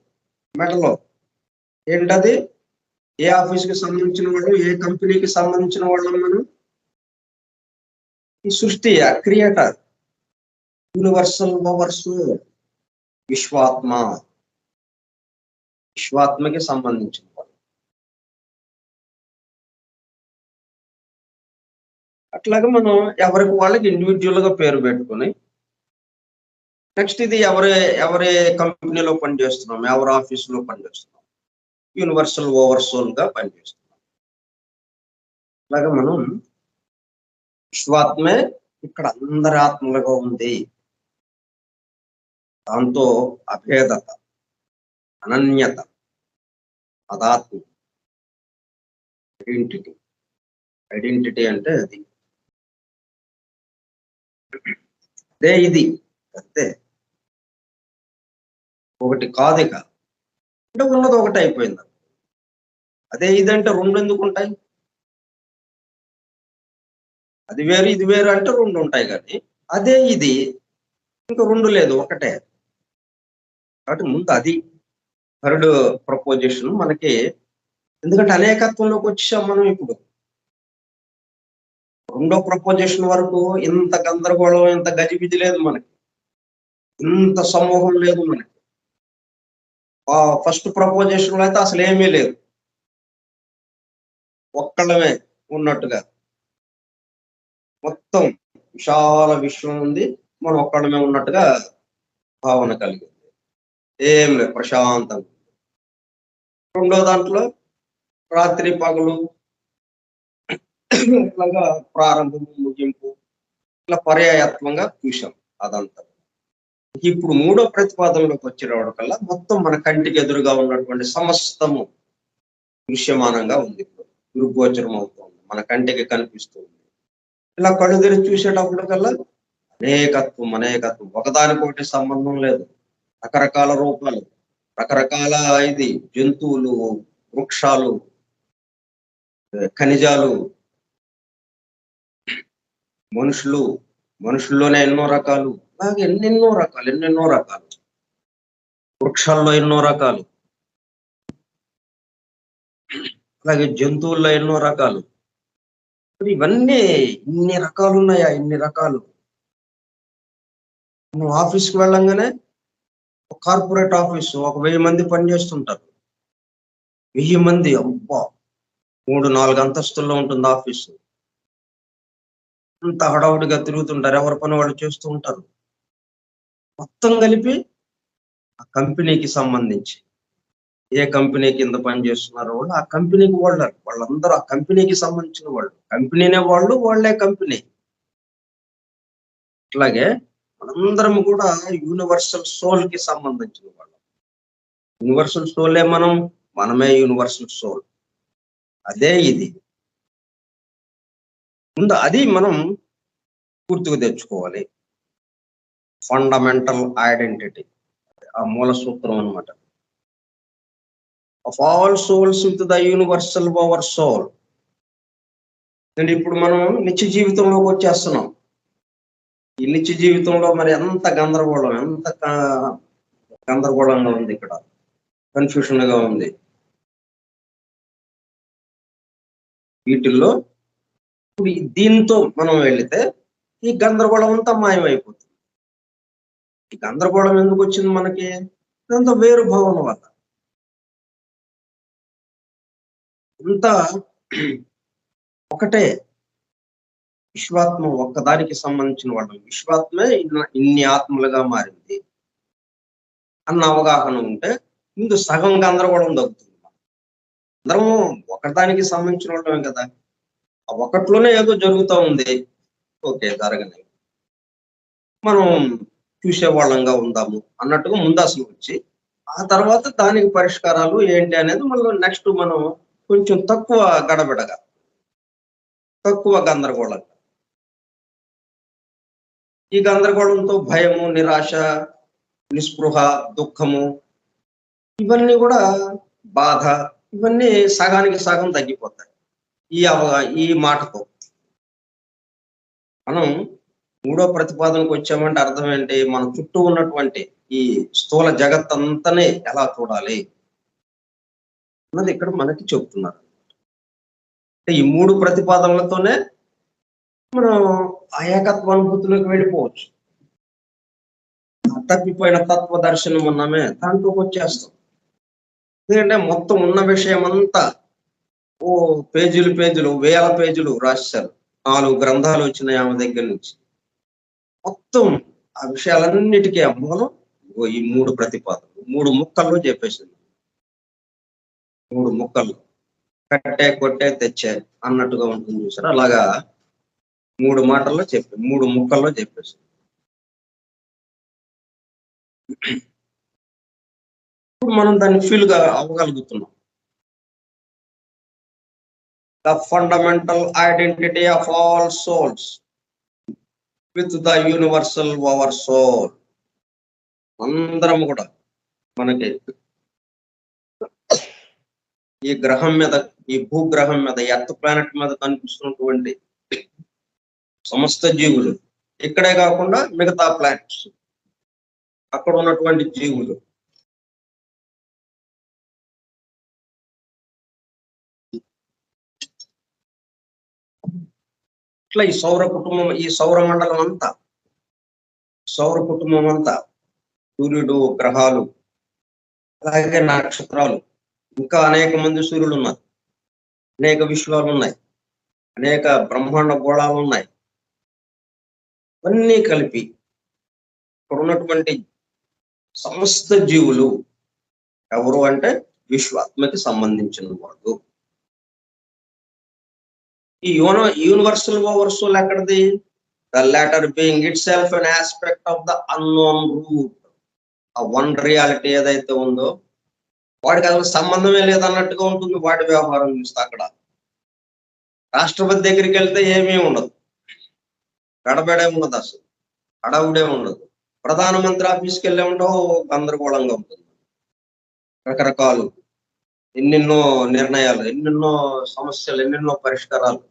మెడలో. ఏంటది? ఏ ఆఫీస్కి సంబంధించిన వాళ్ళు, ఏ కంపెనీకి సంబంధించిన వాళ్ళం మనం? ఈ సృష్టి క్రియేటర్, యూనివర్సల్ ఓవర్ సోల్, విశ్వాత్మకి సంబంధించిన వాళ్ళు. అట్లాగే మనం ఎవరికి వాళ్ళకి ఇండివిజువల్ గా పేరు పెట్టుకుని, నెక్స్ట్ ఇది ఎవరి కంపెనీలో పనిచేస్తున్నాం, ఎవరి ఆఫీసులో పనిచేస్తున్నాం, యూనివర్సల్ ఓవర్ సోల్ గా పనిచేస్తున్నాం. అలాగే మనం విశ్వాత్మే ఇక్కడ అందరి ఆత్మలుగా ఉంది. దాంతో అభేదత, అనన్యత, అదాత్మ, ఐడెంటిటీ అంటే అది. అదే ఇది అంతే, ఒకటి కాదు. ఇక అంటే ఉన్నది ఒకటి అయిపోయింది. అదే ఇదంటే రెండు ఎందుకు ఉంటాయి? అది వేరు ఇది వేరు అంటే రెండు ఉంటాయి, కానీ అదే ఇది ఇంకా రెండు లేదు, ఒకటే. కాబట్టి ముందు అది థర్డ్ ప్రపోజిషన్ మనకి. ఎందుకంటే అనేకత్వంలోకి వచ్చాం మనం ఇప్పుడు. రెండో ప్రపోజిషన్ వరకు ఇంత గందరగోళం, ఇంత గజిబిజి లేదు మనకి, ఇంత సమూహం లేదు మనకి. ఫస్ట్ ప్రపోజిషన్ లో అయితే అసలు ఏమీ లేదు, ఒక్కళ్ళమే ఉన్నట్టుగా. మొత్తం విశాల విశ్వం ఉంది, మనం ఒక్కళ్ళమే ఉన్నట్టుగా భావన కలిగింది. ఏం లేదు, ప్రశాంతంగా. రెండో దాంట్లో రాత్రి పగలు, ఇట్లాగా ప్రారంభం ముగింపు, ఇట్లా పర్యాయత్వంగా చూసాం అదంతా. ఇప్పుడు మూడో ప్రతిపాదనలోకి వచ్చేవాడికల్లా మొత్తం మన కంటికి ఎదురుగా ఉన్నటువంటి సమస్తము దృశ్యమానంగా ఉంది, దృగ్గోచరం అవుతుంది, మన కంటికి కనిపిస్తుంది. ఇలా కళ్ళు తెరిచి చూసేటప్పటికల్లా అనేకత్వం, ఒకదానికొకటి సంబంధం లేదు. రకరకాల రూపాలు, రకరకాల ఇది జంతువులు, వృక్షాలు, ఖనిజాలు, మనుషుల్లోనే ఎన్నో రకాలు, అలాగే ఎన్నెన్నో రకాలు, వృక్షాల్లో ఎన్నో రకాలు, అలాగే జంతువుల్లో ఎన్నో రకాలు. ఇవన్నీ ఇన్ని రకాలు ఉన్నాయా? ఇన్ని రకాలు. నువ్వు ఆఫీస్కి వెళ్ళంగానే కార్పొరేట్ ఆఫీసు, 1000 మంది పనిచేస్తుంటారు. 1000 మంది, అబ్బా! 3-4 అంతస్తుల్లో ఉంటుంది ఆఫీసు. అంత హడావుడిగా తిరుగుతుంటారు. ఎవరి పని వాళ్ళు చేస్తూ ఉంటారు. మొత్తం కలిపి ఆ కంపెనీకి సంబంధించి ఏ కంపెనీ కింద పని చేస్తున్నారో వాళ్ళు ఆ కంపెనీకి వాళ్ళందరూ ఆ కంపెనీకి సంబంధించిన వాళ్ళు. కంపెనీనే వాళ్ళు, వాళ్ళే కంపెనీ. అట్లాగే మనందరం కూడా యూనివర్సల్ సోల్ కి సంబంధించిన వాళ్ళం. యూనివర్సల్ సోలే మనమే యూనివర్సల్ సోల్. అదే ఇది. ముందు అది మనం పూర్తిగా తెచ్చుకోవాలి. ఫండమెంటల్ ఐడెంటిటీ, ఆ మూల సూత్రం అన్నమాట. Of all souls with the universal power soul. అంటే ఇప్పుడు మనం నిత్య జీవితంలోకి వచ్చేస్తున్నాం. ఈ నిత్య జీవితంలో మరి ఎంత గందరగోళంగా ఉంది ఇక్కడ, కన్ఫ్యూషన్ గా ఉంది. వీటిల్లో ఇప్పుడు దీంతో మనం వెళితే ఈ గందరగోళం అంతా మాయమైపోతుంది. ఈ గందరగోళం ఎందుకు వచ్చింది మనకి? ఇదంతా వేరు భావన వల్ల. అంతా ఒకటే విశ్వాత్మ, ఒక్కదానికి సంబంధించిన వాళ్ళం. విశ్వాత్మే ఇన్ని ఆత్మలుగా మారింది అన్న అవగాహన ఉంటే ముందు సగం గందరగోళం తగ్గుతుంది. అందరము ఒకదానికి సంబంధించిన వాళ్ళమే కదా. ఆ ఒకట్లోనే ఏదో జరుగుతూ ఉంది. ఓకే, జరగని మనం చూసేవాళ్ళంగా ఉందాము అన్నట్టుగా ముందు అసలు వచ్చి, ఆ తర్వాత దానికి పరిష్కారాలు ఏంటి అనేది మళ్ళీ నెక్స్ట్ మనం కొంచెం తక్కువ గడబిడగా, తక్కువ గందరగోళంగా. ఈ గందరగోళంతో భయము, నిరాశ, నిస్పృహ, దుఃఖము, ఇవన్నీ కూడా, బాధ, ఇవన్నీ సగానికి సగం తగ్గిపోతాయి ఈ మాటతో. మనం మూడో ప్రతిపాదనకు వచ్చామంటే అర్థం ఏంటి? మన చుట్టూ ఉన్నటువంటి ఈ స్థూల జగత్తంతనే ఎలా చూడాలి అన్నది ఇక్కడ మనకి చెప్తున్నారు. అంటే ఈ 3 ప్రతిపాదనలతోనే మనం ఆ ఏకత్వానుభూతిలోకి వెళ్ళిపోవచ్చు. తప్పిపోయిన తత్వ దర్శనం ఉన్నామే, దాంట్లోకి వచ్చేస్తాం. ఎందుకంటే మొత్తం ఉన్న విషయం అంతా పేజీలు వేల పేజీలు రాశారు. 4 గ్రంథాలు వచ్చినాయి ఆమె దగ్గర నుంచి. మొత్తం ఆ విషయాలన్నిటికీ మూలం ఈ 3 ప్రతిపాదనలు 3 ముక్కల్లో చెప్పేసింది. 3 ముక్కల్లో కట్టే, కొట్టే, తెచ్చే అన్నట్టుగా ఉంటుంది చూసారు. అలాగా 3 మాటల్లో 3 ముక్కల్లో చెప్పేసింది. ఇప్పుడు మనం దాన్ని ఫీల్గా అవ్వగలుగుతున్నాం. The fundamental identity of all souls with the universal power soul. అందరం కూడా మనకి ఈ గ్రహం మీద, ఈ భూగ్రహం మీద, ఎర్త్ ప్లానెట్ మీద కనిపిస్తున్నటువంటి సమస్త జీవులు, ఇక్కడే కాకుండా మిగతా ప్లానెట్స్, అక్కడ ఉన్నటువంటి జీవులు, ఇట్లా ఈ సౌర కుటుంబం, ఈ సౌర మండలం అంతా, సౌర కుటుంబం అంతా, సూర్యుడు, గ్రహాలు, అలాగే నక్షత్రాలు, ఇంకా అనేక మంది సూర్యులు ఉన్నారు, అనేక విశ్వాలు ఉన్నాయి, అనేక బ్రహ్మాండ గోళాలు ఉన్నాయి. ఇవన్నీ కలిపి ఇక్కడ ఉన్నటువంటి సమస్త జీవులు ఎవరు అంటే విశ్వాత్మకి సంబంధించిన వాళ్ళు. ఈ యూనివర్సల్ పవర్ సోల్ ఎక్కడిది? The latter being itself an aspect of the unknown root. ఆ వన్ రియాలిటీ ఏదైతే ఉందో వాడికి అసలు సంబంధమే లేదన్నట్టుగా ఉంటుంది. వాడి వ్యవహారం చూస్తే అక్కడ రాష్ట్రపతి దగ్గరికి వెళ్తే ఏమీ ఉండదు, గడబడే ఉండదు, అసలు అడవుడే ఉండదు. ప్రధానమంత్రి ఆఫీస్కి వెళ్ళే ఉండవు, గందరగోళంగా ఉంటుంది. రకరకాలు ఎన్నెన్నో నిర్ణయాలు, ఎన్నెన్నో సమస్యలు, ఎన్నెన్నో పరిష్కారాలు.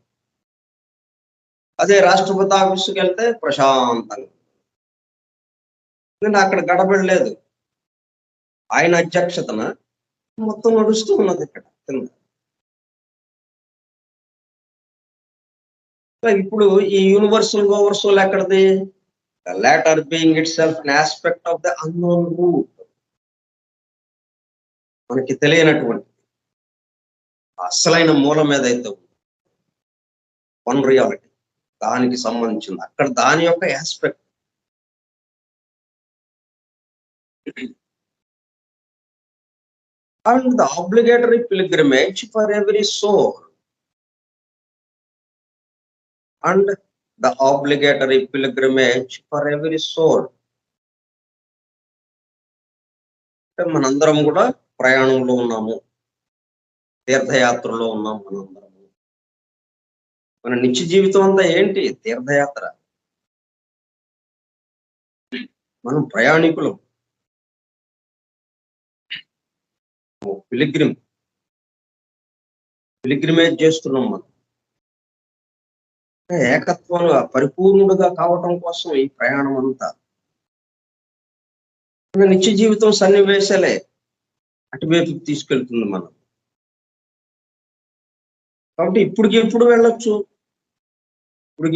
అదే రాష్ట్రపతి ఆఫీస్కి వెళ్తే ప్రశాంతంగా, ఎందుకంటే అక్కడ గడబడలేదు. ఆయన అధ్యక్షతన మొత్తం నడుస్తూ ఉన్నది ఇక్కడ కింద. ఇప్పుడు ఈ యూనివర్సల్ పవర్ సోల్ ఎక్కడిది? The latter being itself an aspect of the unknown root. మనకి తెలియనటువంటి అసలైన మూలం ఏదైతే ఉందో, వన్ రియాలిటీ, దానికి సంబంధించింది అక్కడ దాని యొక్క aspect. And the obligatory pilgrimage for every soul, and the obligatory pilgrimage for every soul. అంటే మనందరం కూడా ప్రయాణంలో ఉన్నాము, తీర్థయాత్రలో ఉన్నాం మనందరము. మన నిత్య జీవితం అంతా ఏంటి? తీర్థయాత్ర. మనం ప్రయాణికులం, పిలిగ్రిమేజ్ చేస్తున్నాం మనం. ఏకత్వంగా పరిపూర్ణుడుగా కావటం కోసం ఈ ప్రయాణం అంతా. మన నిత్య జీవితం సన్నివేశాలే అటువైపు తీసుకెళ్తుంది మనం. కాబట్టి ఇప్పటికి వెళ్ళొచ్చు,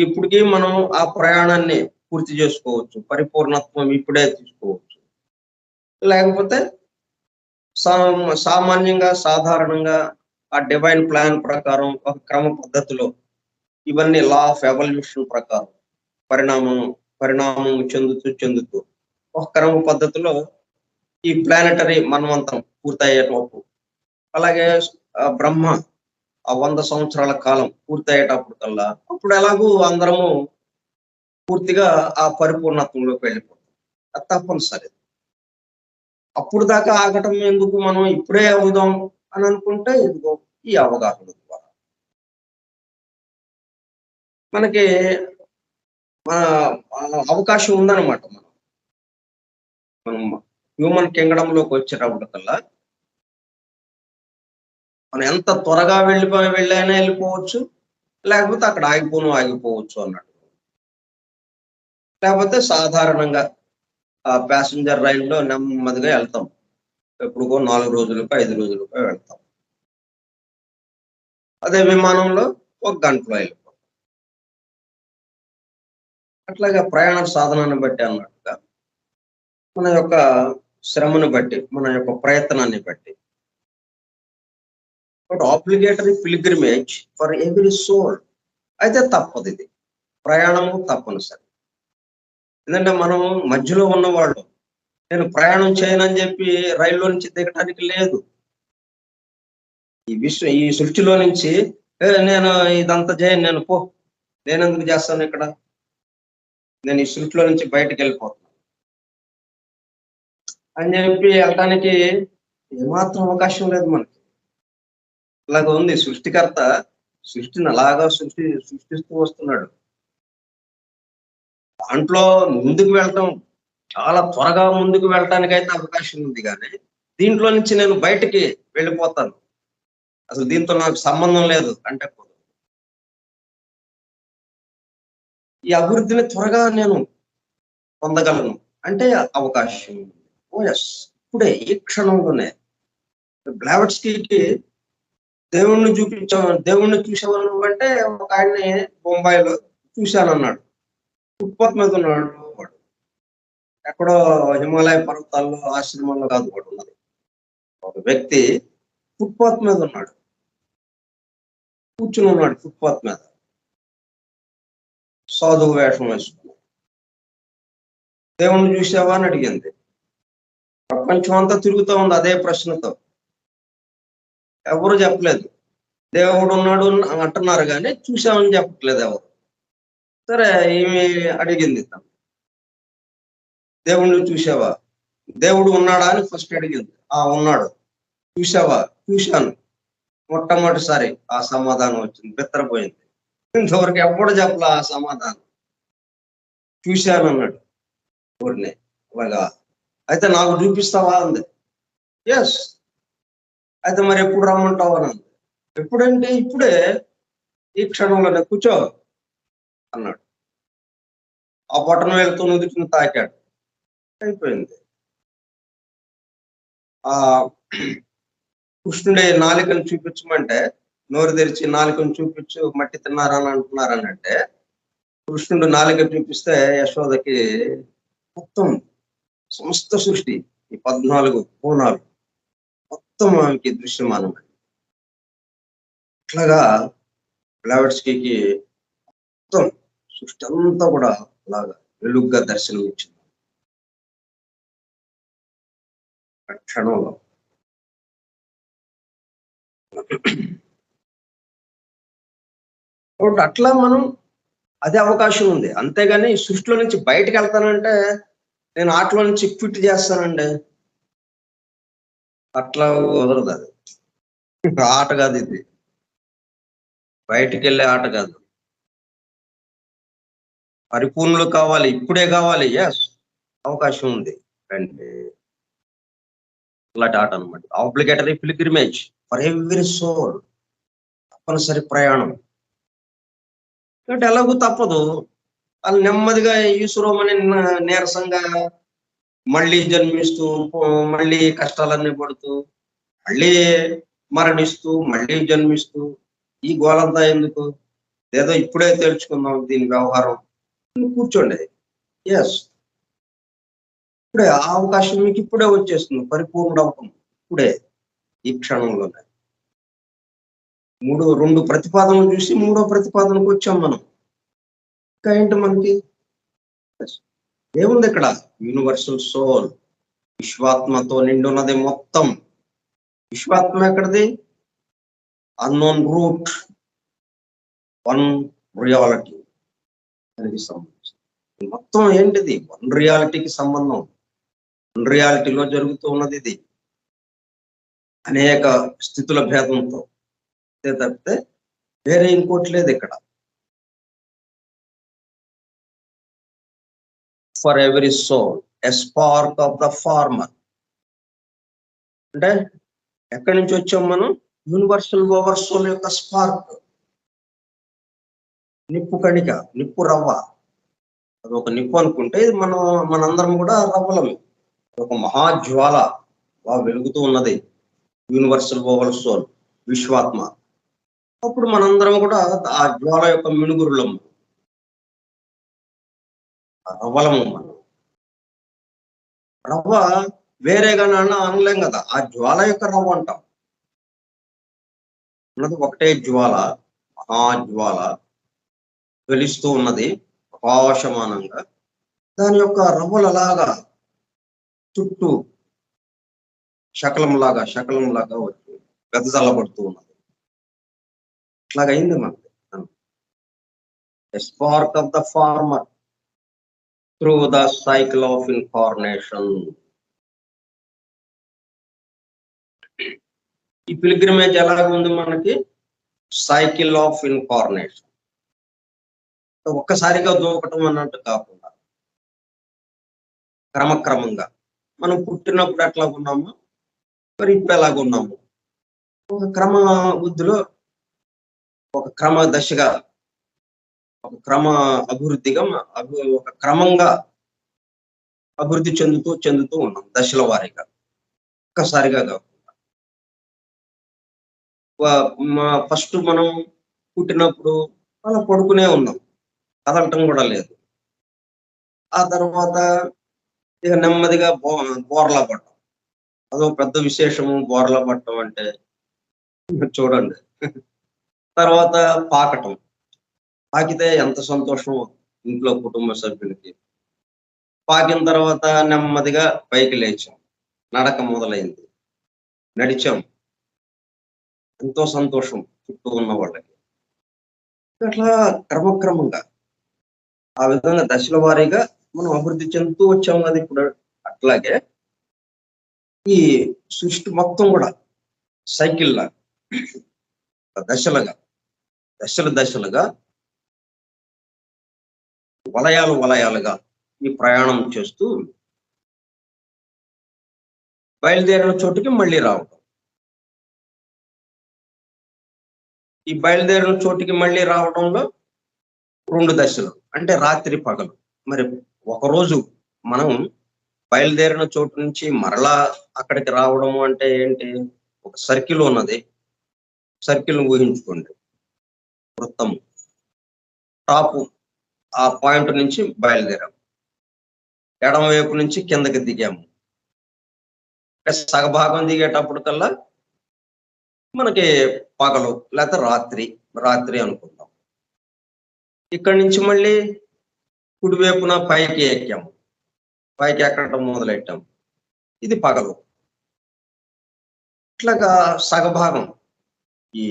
ఇప్పటికి మనం ఆ ప్రయాణాన్ని పూర్తి చేసుకోవచ్చు, పరిపూర్ణత్వం ఇప్పుడే తీసుకోవచ్చు. లేకపోతే సామాన్యంగా సాధారణంగా ఆ డివైన్ ప్లాన్ ప్రకారం ఒక క్రమ పద్ధతిలో ఇవన్నీ లా ఆఫ్ ఎవల్యూషన్ ప్రకారం పరిణామం చెందుతూ ఒక క్రమ పద్ధతిలో ఈ ప్లానెటరీ మన్వంతరం పూర్తయ్యేటప్పుడు, అలాగే బ్రహ్మ ఆ 100 సంవత్సరాల కాలం పూర్తయ్యేటప్పటికల్లా అప్పుడు ఎలాగూ అందరము పూర్తిగా ఆ పరిపూర్ణత్వంలోకి వెళ్ళిపోతాం. అది తప్పనిసరి. అప్పుడు దాకా ఆగటం ఎందుకు, మనం ఇప్పుడే అవుదాం అని అనుకుంటే ఇదిగో ఈ అవగాహన ద్వారా మనకి అవకాశం ఉందన్నమాట. మనం హ్యూమన్ కింగ్డమ్ లోకి వచ్చేటప్పటికల్లా మనం ఎంత త్వరగా వెళ్ళైనా వెళ్ళిపోవచ్చు, లేకపోతే అక్కడ ఆగిపోవచ్చు అన్నట్టు. లేకపోతే సాధారణంగా ప్యాసింజర్ రైల్లో నెమ్మదిగా వెళ్తాం, ఎప్పుడుకో 4 రోజులకు 5 రోజులకు వెళ్తాం. అదే విమానంలో 1 గంటలో వెళ్ళిపోతాం. అట్లాగే ప్రయాణ సాధనాన్ని బట్టి అన్నట్టుగా మన యొక్క శ్రమను బట్టి, మన యొక్క ప్రయత్నాన్ని బట్టి. But obligatory pilgrimage for every soul అయితే తప్పదు, ఇది ప్రయాణము తప్పనిసరి. ఎందుకంటే మనం మధ్యలో ఉన్నవాళ్ళు, నేను ప్రయాణం చేయనని చెప్పి రైల్లో నుంచి దిగటానికి లేదు. ఈ సృష్టిలో నుంచి నేను ఇదంతా చేయను, నేను నేనెందుకు చేస్తాను ఇక్కడ, నేను ఈ సృష్టిలో నుంచి బయటకు వెళ్ళిపోతాను అని చెప్పి వెళ్ళటానికి ఏమాత్రం అవకాశం లేదు మనకి. అలాగ ఉంది. సృష్టికర్త సృష్టిని అలాగా సృష్టిస్తూ వస్తున్నాడు. దాంట్లో ముందుకు వెళ్ళటం, చాలా త్వరగా ముందుకు వెళ్ళటానికి అయితే అవకాశం ఉంది, కానీ దీంట్లో నుంచి నేను బయటికి వెళ్ళిపోతాను, అసలు దీంతో నాకు సంబంధం లేదు అంటే ఈ అభివృద్ధిని త్వరగా నేను పొందగలను అంటే అవకాశం. ఎస్, ఇప్పుడే ఈ క్షణంలోనే. బ్లావెట్స్కీకి దేవుణ్ణి చూసేవాళ్ళు అంటే ఒక ఆయన్ని బొంబాయిలో చూశానన్నాడు. ఫుట్పాత్ మీద ఉన్నాడు వాడు, ఎక్కడో హిమాలయ పర్వతాల్లో ఆశ్రమంలో కాదు వాడు ఉన్నది. ఒక వ్యక్తి ఫుట్పాత్ మీద ఉన్నాడు, కూర్చుని ఉన్నాడు ఫుట్పాత్ మీద, సాధువు వేషం వేసుకున్నాడు. దేవుణ్ణి చూసావా అని అడిగింది. ప్రపంచం అంతా తిరుగుతూ ఉంది అదే ప్రశ్నతో, ఎవరు చెప్పలేదు. దేవుడు ఉన్నాడు అంటున్నారు కానీ చూసామని చెప్పట్లేదు ఎవరు. సరే, ఈమె అడిగింది, తను దేవుణ్ణి చూసావా, దేవుడు ఉన్నాడా అని ఫస్ట్ అడిగింది. ఉన్నాడు. చూసావా? చూశాను. మొట్టమొదటిసారి ఆ సమాధానం వచ్చింది. బెత్తరపోయింది. ఇంతవరకు ఎప్పుడు చెప్పలా ఆ సమాధానం. చూశాను అన్నాడు. ఊరిని అలాగా. అయితే నాకు చూపిస్తావా అంది. ఎస్. అయితే మరి ఎప్పుడు రమ్మంటావు అని అంది. ఎప్పుడంటే ఇప్పుడే, ఈ క్షణంలోనే కూర్చో అన్నాడు. ఆ బొటన వేలుతో నుదుటిని తాకాడు. అయిపోయింది. ఆ కృష్ణుడి నాలుకను చూపించమంటే, నోరు తెరిచి నాలుకను చూపించు, మట్టి తిన్నారని అంటున్నారనంటే, కృష్ణుడు నాలుక చూపిస్తే యశోదకి మొత్తం సమస్త సృష్టి, ఈ 14 కోణాలు మొత్తం ఆమెకి దృశ్యమానమైంది. అట్లాగా బ్లావెట్స్కీకి మొత్తం సృష్టి అంతా కూడా అలాగా వెలుగుగా దర్శనం ఇచ్చింది ఆ క్షణంలో. కాబట్టి అట్లా మనం అదే అవకాశం ఉంది. అంతేగాని సృష్టిలో నుంచి బయటకు వెళ్తానంటే నేను ఆటలో నుంచి క్విట్ చేస్తానండి, అట్లా కుదరదు. అది ఆట కాదు, ఇది బయటికి వెళ్ళే ఆట కాదు. పరిపూర్ణులు కావాలి, ఇప్పుడే కావాలి. ఎస్, అవకాశం ఉంది. అంటే ఇలాంటి ఆట అనమాట. Obligatory pilgrimage for every soul, తప్పనిసరి ప్రయాణం. కాబట్టి ఎలాగూ తప్పదు. వాళ్ళు నెమ్మదిగా ఈశ్వరమని నీరసంగా మళ్ళీ జన్మిస్తూ, మళ్ళీ కష్టాలన్నీ పడుతూ, మళ్ళీ మరణిస్తూ, మళ్ళీ జన్మిస్తూ, ఈ గోలంతా ఎందుకు? ఏదో ఇప్పుడే తేల్చుకుందాం దీని వ్యవహారం, కూర్చోండి. ఎస్, ఇప్పుడే ఆ అవకాశం మీకు ఇప్పుడే వచ్చేస్తుంది, పరిపూర్ణ అవటం ఇప్పుడే, ఈ క్షణంలోనే. రెండు ప్రతిపాదనలు చూసి మూడో ప్రతిపాదనకు వచ్చాం మనం. ఇంకా ఏంటి మనకి? ఏముంది ఇక్కడ? యూనివర్సల్ సోల్, విశ్వాత్మతో నిండున్నది మొత్తం. విశ్వాత్మ ఎక్కడిది? అన్నోన్ రూట్, వన్ రియాలిటీ దానికి సంబంధించి మొత్తం ఏంటిది? వన్ రియాలిటీకి సంబంధం. వన్ రియాలిటీలో జరుగుతూ ఉన్నది ఇది, అనేక స్థితుల భేదంతో తప్పితే వేరే ఇంకోటి లేదు ఇక్కడ. For every soul a spark of the former. అంటే ఎక్కడి నుంచి వచ్చాం మనం? యూనివర్సల్ ఓవర్ సోల్ యొక్క స్పార్క్, నిప్పు కణిక, నిప్పు రవ్వ. అది ఒక నిప్పు అనుకుంటే ఇది మనందరం కూడా రవ్వలమే. ఒక మహాజ్వాల వెలుగుతూ ఉన్నది యూనివర్సల్ ఓవర్ సోల్, విశ్వాత్మ. అప్పుడు మనందరం కూడా ఆ జ్వాల యొక్క మినుగురులము, రవ్వలము. మనం రవ్వ వేరేగా అనలేం కదా, ఆ జ్వాల యొక్క రవ్వ అంటాం. ఉన్నది ఒకటే జ్వాల, మహాజ్వాల వెలుస్తూ ఉన్నది ప్రకాశమానంగా. దాని యొక్క రవ్వలు అలాగా చుట్టూ శకలంలాగా వచ్చి వెదజల్లబడుతూ ఉన్నది. అట్లాగైంది మనకి. Spark of the former through the cycle of incarnation. ఈ పిల్గ్రిమేజ్ ఎలాగ ఉంది మనకి? Cycle of incarnation. ఒక్కసారిగా దూకటం అన్నట్టు కాకుండా క్రమక్రమంగా మనం పుట్టినప్పుడు ఎట్లా ఉన్నాము, మరి ఇప్పుడు ఎలాగ ఉన్నాము, ఒక క్రమ బుద్ధిలో, ఒక క్రమ దశగా, ఒక క్రమ అభివృద్ధిగా, ఒక క్రమంగా అభివృద్ధి చెందుతూ ఉన్నాం దశల వారీగా, ఒక్కసారిగా కాకుండా. ఫస్ట్ మనం పుట్టినప్పుడు అలా పడుకునే ఉన్నాం, కదలటం కూడా లేదు. ఆ తర్వాత ఇక నెమ్మదిగా బోర్లా పడటం, అదో పెద్ద విశేషము. బోర్లా పడటం అంటే చూడండి. తర్వాత పాకటం, పాకితే ఎంత సంతోషం ఇంట్లో కుటుంబ సభ్యులకి. పాకిన తర్వాత నెమ్మదిగా పైకి లేచాం, నడక మొదలైంది, నడిచాం, ఎంతో సంతోషం చుట్టూ ఉన్న వాళ్ళకి. అట్లా క్రమక్రమంగా ఆ విధంగా దశల వారీగా మనం అభివృద్ధి చెందుతూ వచ్చాం కదా ఇప్పుడు. అట్లాగే ఈ సృష్టి మొత్తం కూడా సైకిల్ లాగా, దశలుగా వలయాలుగా ఈ ప్రయాణం చేస్తూ బయలుదేరిన చోటుకి మళ్ళీ రావటం. ఈ బయలుదేరిన చోటుకి మళ్ళీ రావడంలో 2 దశలు, అంటే రాత్రి పగలు. మరి ఒకరోజు మనం బయలుదేరిన చోటు నుంచి మరలా అక్కడికి రావడం అంటే ఏంటి? ఒక సర్కిల్ ఉన్నది, సర్కిల్ ఊహించుకోండి. వృత్తం టాపు ఆ పాయింట్ నుంచి బయలుదేరాము, ఎడమ వైపు నుంచి కిందకి దిగాము. సగభాగం దిగేటప్పుడు కల్లా మనకి పగలు లేకపోతే రాత్రి, రాత్రి అనుకుందాం. ఇక్కడి నుంచి మళ్ళీ కుడివైపున పైకి ఎక్కాము. పైకి ఎక్కడం మొదలెట్టాం. ఇది పగలు. ఇట్లాగా సగభాగం ఈ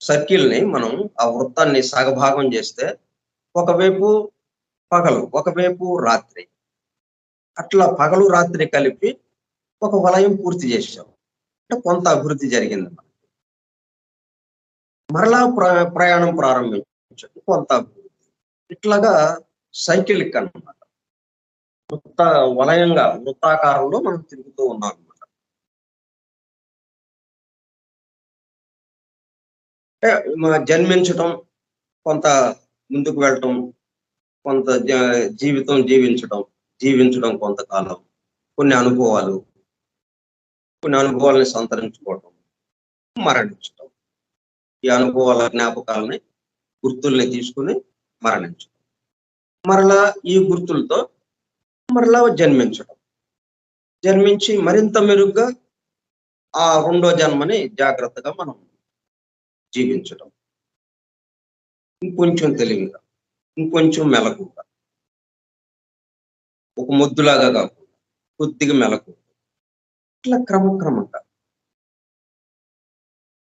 సర్కిల్‌ని మనం ఆ వృత్తాన్ని సగభాగం చేస్తే ఒకవైపు పగలు, ఒకవైపు రాత్రి. అట్లా పగలు, రాత్రి కలిపి ఒక వలయం పూర్తి చేశాం. అంటే కొంత అభివృద్ధి జరిగింది. మరలా ప్రయాణం ప్రారంభించాం. కొంత అభివృద్ధి. ఇట్లాగా సైకిలిక్ అన్నమాట. వలయంగా వృత్తాకారంలో మనం తిరుగుతూ ఉన్నాం అన్నమాట. అంటే జన్మించటం, కొంత ముందుకు వెళ్ళటం, కొంత జీవితం జీవించడం కొంతకాలం, కొన్ని అనుభవాలని సంతరించుకోవటం, మరణించటం. ఈ అనుభవాల జ్ఞాపకాలని, గుర్తుల్ని తీసుకుని మరణించటం. మరలా ఈ గుర్తులతో మరలా జన్మించి మరింత మెరుగ్గా ఆ రెండో జన్మని జాగ్రత్తగా మనం జీవించటం. ఇంకొంచెం తెలివిగా, ఇంకొంచెం మెలకుగా, ఒక మొద్దులాగా కాకుండా కొద్దిగా మెలకు. ఇట్లా క్రమక్రమంగా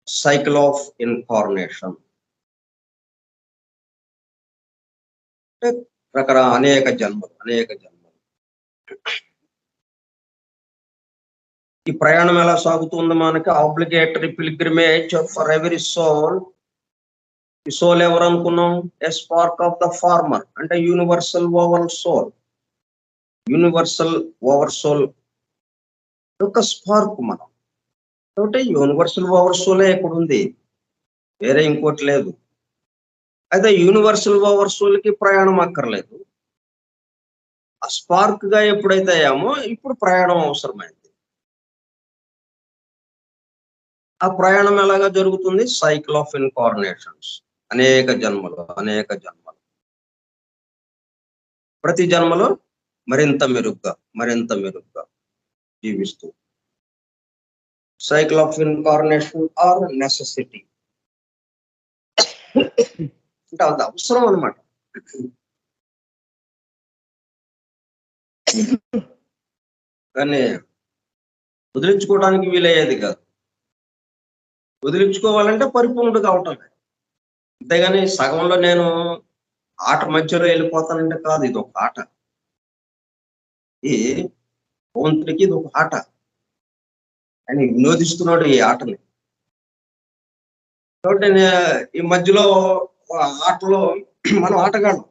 సైకిల్ ఆఫ్ ఇన్కార్నేషన్. అంటే అనేక జన్మలు. ఈ ప్రయాణం ఎలా సాగుతుంది మనకి? Obligatory pilgrimage for every soul. ఈ సోల్ ఎవరు అనుకున్నాం? A spark of the former, అంటే universal over soul. Universal over soul ఒక స్పార్క్ మనం. కాబట్టి యూనివర్సల్ ఓవర్ సోలే ఇక్కడ ఉంది, వేరే ఇంకోటి లేదు. అయితే యూనివర్సల్ ఓవర్ సోల్కి ప్రయాణం అక్కర్లేదు. ఆ స్పార్క్ గా ఎప్పుడైతే అయ్యామో ఇప్పుడు ప్రయాణం అవసరమైంది. ఆ ప్రయాణం ఎలాగా జరుగుతుంది? Cycle of incarnations. అనేక జన్మలు. ప్రతి జన్మలో మరింత మెరుగ్గా జీవిస్తూ. Cycle of incarnation or necessity. అంటే అది అవసరం అన్నమాట. కానీ వదిలించుకోవడానికి వీలయ్యేది కాదు. వదిలించుకోవాలంటే పరిపూర్ణుడు కావటం. అంతేగాని సగంలో నేను ఆట మధ్యలో వెళ్ళిపోతానంటే కాదు. ఇది ఒక ఆట. ఈ భగవంతుడికి ఇది ఒక ఆట. ఆయన వినోదిస్తున్నాడు ఈ ఆటని. కాబట్టి ఈ మధ్యలో ఆటలో మనం ఆటగాళ్ళు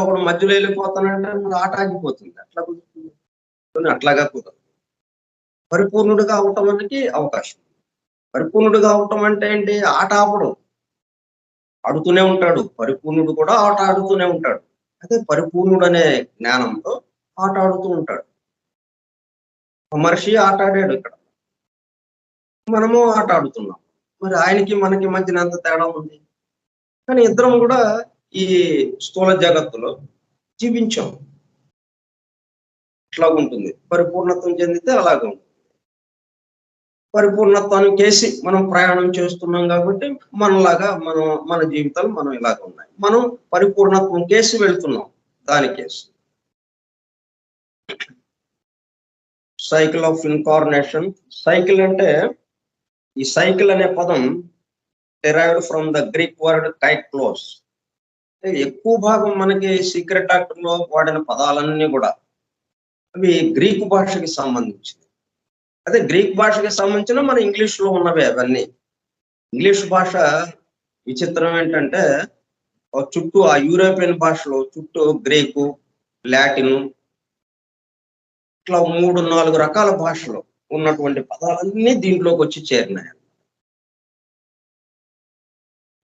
ఒకడు మధ్యలో వెళ్ళిపోతానంటే మన ఆట ఆగిపోతుంది. అట్లాగా కుదరదు. పరిపూర్ణుడిగా అవటం అనేది అవకాశం. పరిపూర్ణుడిగా అవటం అంటే ఏంటి? ఆట ఆపడం, ఆడుతూనే ఉంటాడు. పరిపూర్ణుడు కూడా ఆట ఆడుతూనే ఉంటాడు. అదే పరిపూర్ణుడు అనే జ్ఞానంతో ఆట ఆడుతూ ఉంటాడు. మహర్షి ఆట ఆడాడు, ఇక్కడ మనము ఆట ఆడుతున్నాం. మరి ఆయనకి మనకి మధ్యన ఎంత తేడా ఉంది? కానీ ఇద్దరం కూడా ఈ స్థూల జగత్తులో జీవించాం. అట్లా ఉంటుంది. పరిపూర్ణత్వం చెందితే అలాగే ఉంటుంది. పరిపూర్ణత్వాన్ని కేసి మనం ప్రయాణం చేస్తున్నాం కాబట్టి మనలాగా మన జీవితాలు మనం ఇలాగ ఉన్నాయి. మనం పరిపూర్ణత్వం కేసి వెళ్తున్నాం. దాని కేసు సైకిల్ ఆఫ్ ఇన్కార్నేషన్. సైకిల్ అంటే, ఈ సైకిల్ అనే పదం derived from the Greek word కైక్లోస్. ఎక్కువ భాగం మనకి సీక్రెట్ యాక్టర్ లో వాడిన పదాలన్నీ కూడా అవి గ్రీకు భాషకి సంబంధించినవి. అదే గ్రీక్ భాషకి సంబంధించిన మన ఇంగ్లీష్ లో ఉన్నవి అవన్నీ. ఇంగ్లీష్ భాష విచిత్రం ఏంటంటే, చుట్టూ ఆ యూరోపియన్ భాషలో చుట్టూ గ్రీకు, లాటిన్, ఇట్లా 3-4 రకాల భాషలు ఉన్నటువంటి పదాలన్నీ దీంట్లోకి వచ్చి చేరినాయి.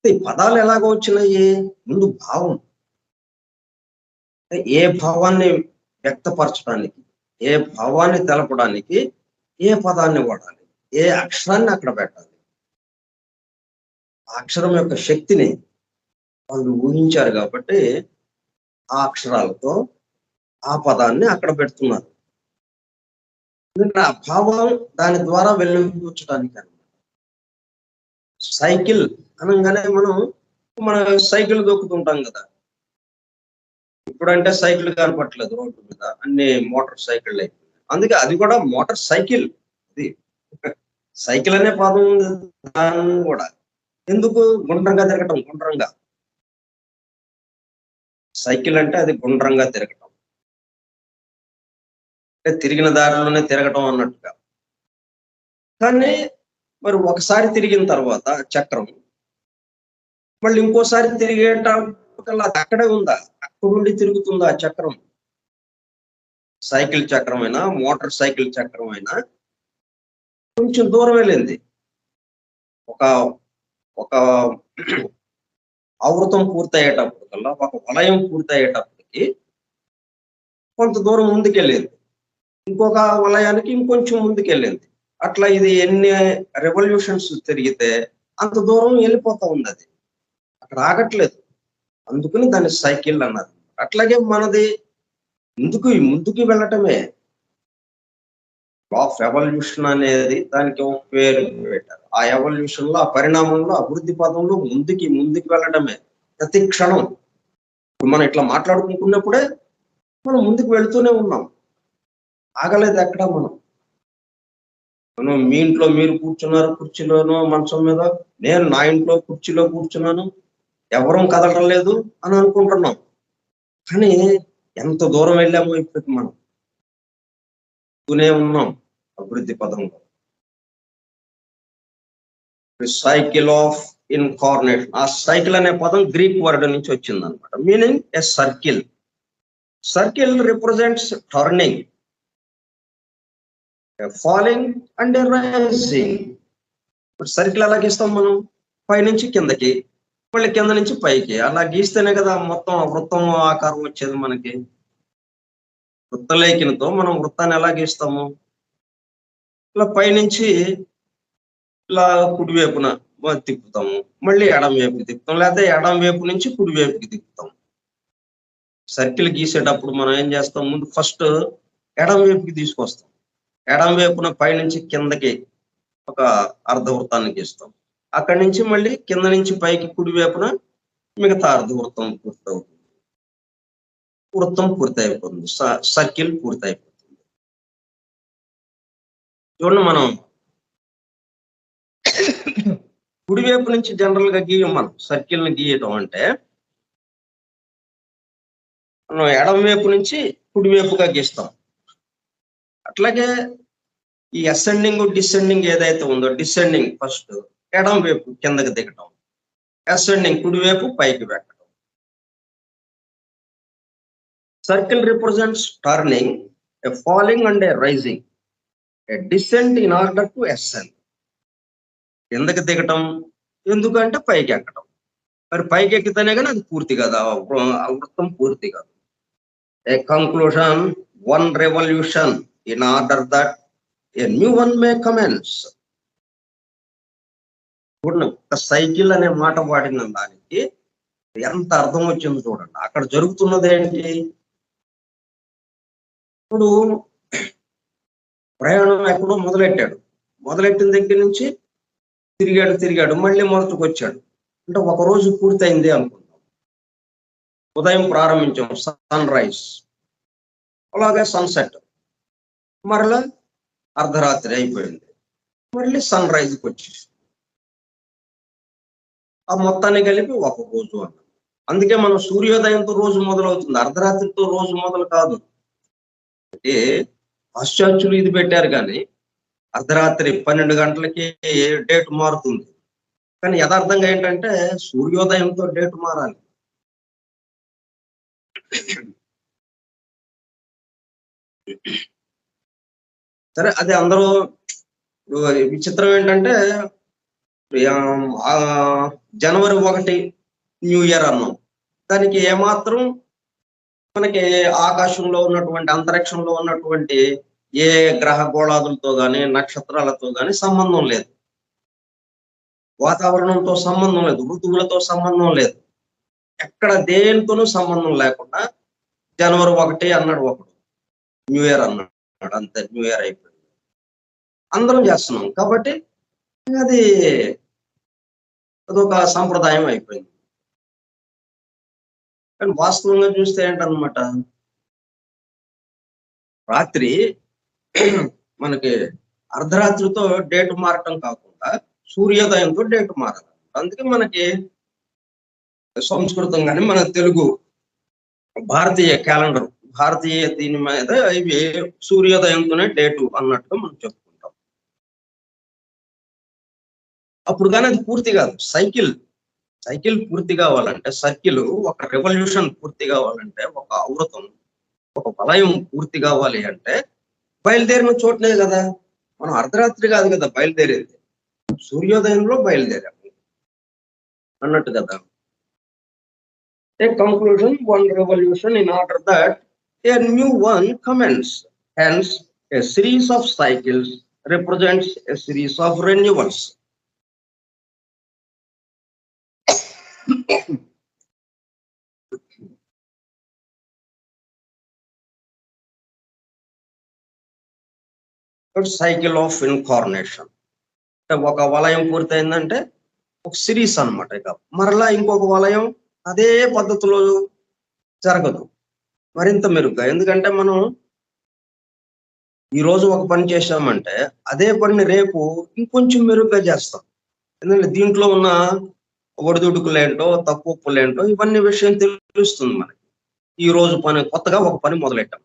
ఈ పదాలు ఎలాగో వచ్చినాయి? ముందు భావం. ఏ భావాన్ని వ్యక్తపరచడానికి, ఏ భావాన్ని తెలపడానికి ఏ పదాన్ని వాడాలి, ఏ అక్షరాన్ని అక్కడ పెట్టాలి. ఆ అక్షరం యొక్క శక్తిని వాళ్ళు ఊహించారు కాబట్టి ఆ అక్షరాలతో ఆ పదాన్ని అక్కడ పెడుతున్నారు. ఆ భావం దాని ద్వారా వెళ్ళించడానికి. సైకిల్ అనగానే మన సైకిల్ దొక్కుతుంటాం కదా. ఇప్పుడంటే సైకిల్ కనపట్లేదు రోడ్డు మీద, అన్ని మోటార్ సైకిల్ అయిపోయింది. అందుకే అది కూడా మోటార్ సైకిల్. అది సైకిల్ అనే పదం దాన్ని కూడా ఎందుకు గుండ్రంగా తిరగటం, గుండ్రంగా సైకిల్ అంటే అది గుండ్రంగా తిరగటం, అంటే తిరిగిన దారిలోనే తిరగటం అన్నట్టుగా. కానీ మరి ఒకసారి తిరిగిన తర్వాత చక్రం మళ్ళీ ఇంకోసారి తిరిగేటప్పటికల్లా అది అక్కడే ఉందా, అక్కడుండి తిరుగుతుందా చక్రం? సైకిల్ చక్రం అయినా మోటార్ సైకిల్ చక్రం అయినా కొంచెం దూరం వెళ్ళింది. ఒక ఒక ఆవృతం పూర్తయ్యేటప్పటికల్లా, ఒక వలయం పూర్తయ్యేటప్పటికి కొంత దూరం ముందుకెళ్ళింది, ఇంకొక వలయానికి ఇంకొంచెం ముందుకెళ్ళింది. అట్లా ఇది ఎన్ని రెవల్యూషన్స్ తిరిగితే అంత దూరం వెళ్ళిపోతా ఉంది. అది అక్కడ ఆగట్లేదు. అందుకని దాన్ని సైకిల్ అన్నారు. అట్లాగే మనది ముందుకు వెళ్ళటమే. ఆఫ్ ఎవల్యూషన్ అనేది దానికి ఒక పేరు పెట్టారు. ఆ ఎవల్యూషన్ లో, ఆ పరిణామంలో, అభివృద్ధి పదంలో ముందుకు వెళ్ళడమే ప్రతి క్షణం. మనం ఇట్లా మాట్లాడుకుంటున్నప్పుడే మనం ముందుకు వెళ్తూనే ఉన్నాం, ఆగలేదు ఎక్కడ. మనం మీ ఇంట్లో మీరు కూర్చున్నారు కుర్చీలోనో మంచం మీద, నేను నా ఇంట్లో కుర్చీలో కూర్చున్నాను, ఎవరూ కదలడం లేదు అని అనుకుంటున్నాం. కానీ ఎంత దూరం వెళ్ళామో ఇప్పటికి మనం ఉన్నాం అభివృద్ధి పదంలో. Cycle of incarnation. ఆ సైకిల్ అనే పదం గ్రీక్ వర్డ్ నుంచి వచ్చింది అనమాట. Meaning a circle. Circle represents turning, falling and rising. Circle ఎలా గీస్తాం మనం? పైనుంచి కిందకి, మళ్ళీ కింద నుంచి పైకి. అలా గీస్తేనే కదా మొత్తం వృత్తం ఆకారం వచ్చేది మనకి. వృత్తలేఖినతో మనం వృత్తాన్ని ఎలా గీస్తాము? ఇలా పైనుంచి ఇలా కుడివైపున తిప్పుతాము, మళ్ళీ ఎడం వైపుకి తిప్పుతాం, లేకపోతే ఎడం వైపు నుంచి కుడి వైపుకి తిప్పుతాం. సర్కిల్ గీసేటప్పుడు మనం ఏం చేస్తాం? ముందు ఫస్ట్ ఎడం వైపుకి తీసుకొస్తాం, ఎడం వైపున పైనుంచి కిందకి ఒక అర్ధవృత్తాన్ని గీస్తాం, అక్కడి నుంచి మళ్ళీ కింద నుంచి పైకి కుడి వైపున మిగతా అర్ధవృత్తం పూర్తవుతుంది. వృత్తం పూర్తయిపోతుంది, సర్కిల్ పూర్తయిపోతుంది. చూడండి, మనం కుడివైపు నుంచి జనరల్ గా గీయం. మనం సర్కిల్ ని గీయటం అంటే మనం ఎడం వైపు నుంచి కుడివైపుగా గీస్తాం. అట్లాగే ఈ అసెండింగ్ డిసెండింగ్ ఏదైతే ఉందో, డిసెండింగ్ ఫస్ట్ ఎడం వైపు కిందకి దిగటం, అసెండింగ్ కుడివైపు పైకి పెట్టడం. Circle represents turning, a falling and a rising, a descent in order to ascend. కిందకి దిగటం ఎందుకంటే పైకి ఎక్కడం. మరి పైకి ఎక్కితేనే కానీ అది పూర్తి కదా, వృత్తం పూర్తి కాదు. A conclusion, one revolution in order that a new one may commence. ఒక సైకిల్ అనే మాట వాడిన దానికి ఎంత అర్థం వచ్చింది చూడండి. అక్కడ జరుగుతున్నది ఏంటి? ఇప్పుడు ప్రయాణం ఎక్కడో మొదలెట్టిన దగ్గర నుంచి తిరిగాడు, మళ్ళీ మొదటికి వచ్చాడు. అంటే ఒక రోజు పూర్తయింది అనుకుందాం. ఉదయం ప్రారంభించాం, సన్ రైజ్, అలాగే సన్సెట్, మరలా అర్ధరాత్రి అయిపోయింది, మళ్ళీ సన్ రైజ్కి వచ్చేసి ఆ మొత్తాన్ని కలిపి ఒక రోజు అన్నాం. అందుకే మనం సూర్యోదయంతో రోజు మొదలవుతుంది, అర్ధరాత్రితో రోజు మొదలు కాదు. అంటే పాశ్చాత్యులు ఇది పెట్టారు, కానీ అర్ధరాత్రి 12 గంటలకి డేట్ మారుతుంది. కానీ యథార్థంగా ఏంటంటే సూర్యోదయంతో డేట్ మారాలి. సరే, అది అందరూ విచిత్రం ఏంటంటే జనవరి 1 న్యూ ఇయర్ అన్నాం. దానికి ఏమాత్రం మనకి ఆకాశంలో ఉన్నటువంటి, అంతరిక్షంలో ఉన్నటువంటి ఏ గ్రహ గోళాదులతో కానీ నక్షత్రాలతో కానీ సంబంధం లేదు, వాతావరణంతో సంబంధం లేదు, ఋతువులతో సంబంధం లేదు, ఎక్కడ దేనితోనూ సంబంధం లేకుండా జనవరి 1 అన్నాడు ఒకడు, న్యూ ఇయర్ అన్నాడు, అంతే, న్యూ ఇయర్ అయిపోయింది. అందరం చేస్తున్నాం కాబట్టి అది అదొక సాంప్రదాయం అయిపోయింది. కానీ వాస్తవంగా చూస్తే ఏంటన్నమాట, రాత్రి మనకి అర్ధరాత్రితో డేట్ మారటం కాకుండా సూర్యోదయంతో డేట్ మారాలి. అందుకే మనకి సంస్కృతం కానీ మన తెలుగు భారతీయ క్యాలెండర్, భారతీయ దీని మీద ఇవి సూర్యోదయంతోనే డేటు అన్నట్టుగా మనం చెప్పుకుంటాం. అప్పుడు కానీ అది పూర్తి కాదు. సైకిల్ పూర్తి కావాలంటే, సర్కిల్ ఒక రెవల్యూషన్ పూర్తి కావాలంటే, ఒక ఆవృతం, ఒక వలయం పూర్తి కావాలి అంటే బయలుదేరిన చోట్లే కదా. మనం అర్ధరాత్రి కాదు కదా బయలుదేరేది, సూర్యోదయంలో బయలుదేరాము అన్నట్టు కదా. A conclusion, one revolution in order that a new one commences. Hence, a series of cycles represents a series of renewals. Cycle of incarnation. ఒక వలయం పూర్తయిందంటే ఒక సిరీస్ అన్నమాట. ఇక మరలా ఇంకొక వలయం అదే పద్ధతిలో జరగదు, మరింత మెరుగ్గా. ఎందుకంటే మనం ఈరోజు ఒక పని చేసామంటే అదే పనిని రేపు ఇంకొంచెం మెరుగ్గా చేస్తాం. ఎందుకంటే దీంట్లో ఉన్న ఒడిదుడుకులేంటో, తక్కువలేంటో ఇవన్నీ విషయం తెలుస్తుంది మనకి. ఈ రోజు పని కొత్తగా ఒక పని మొదలెట్టాం,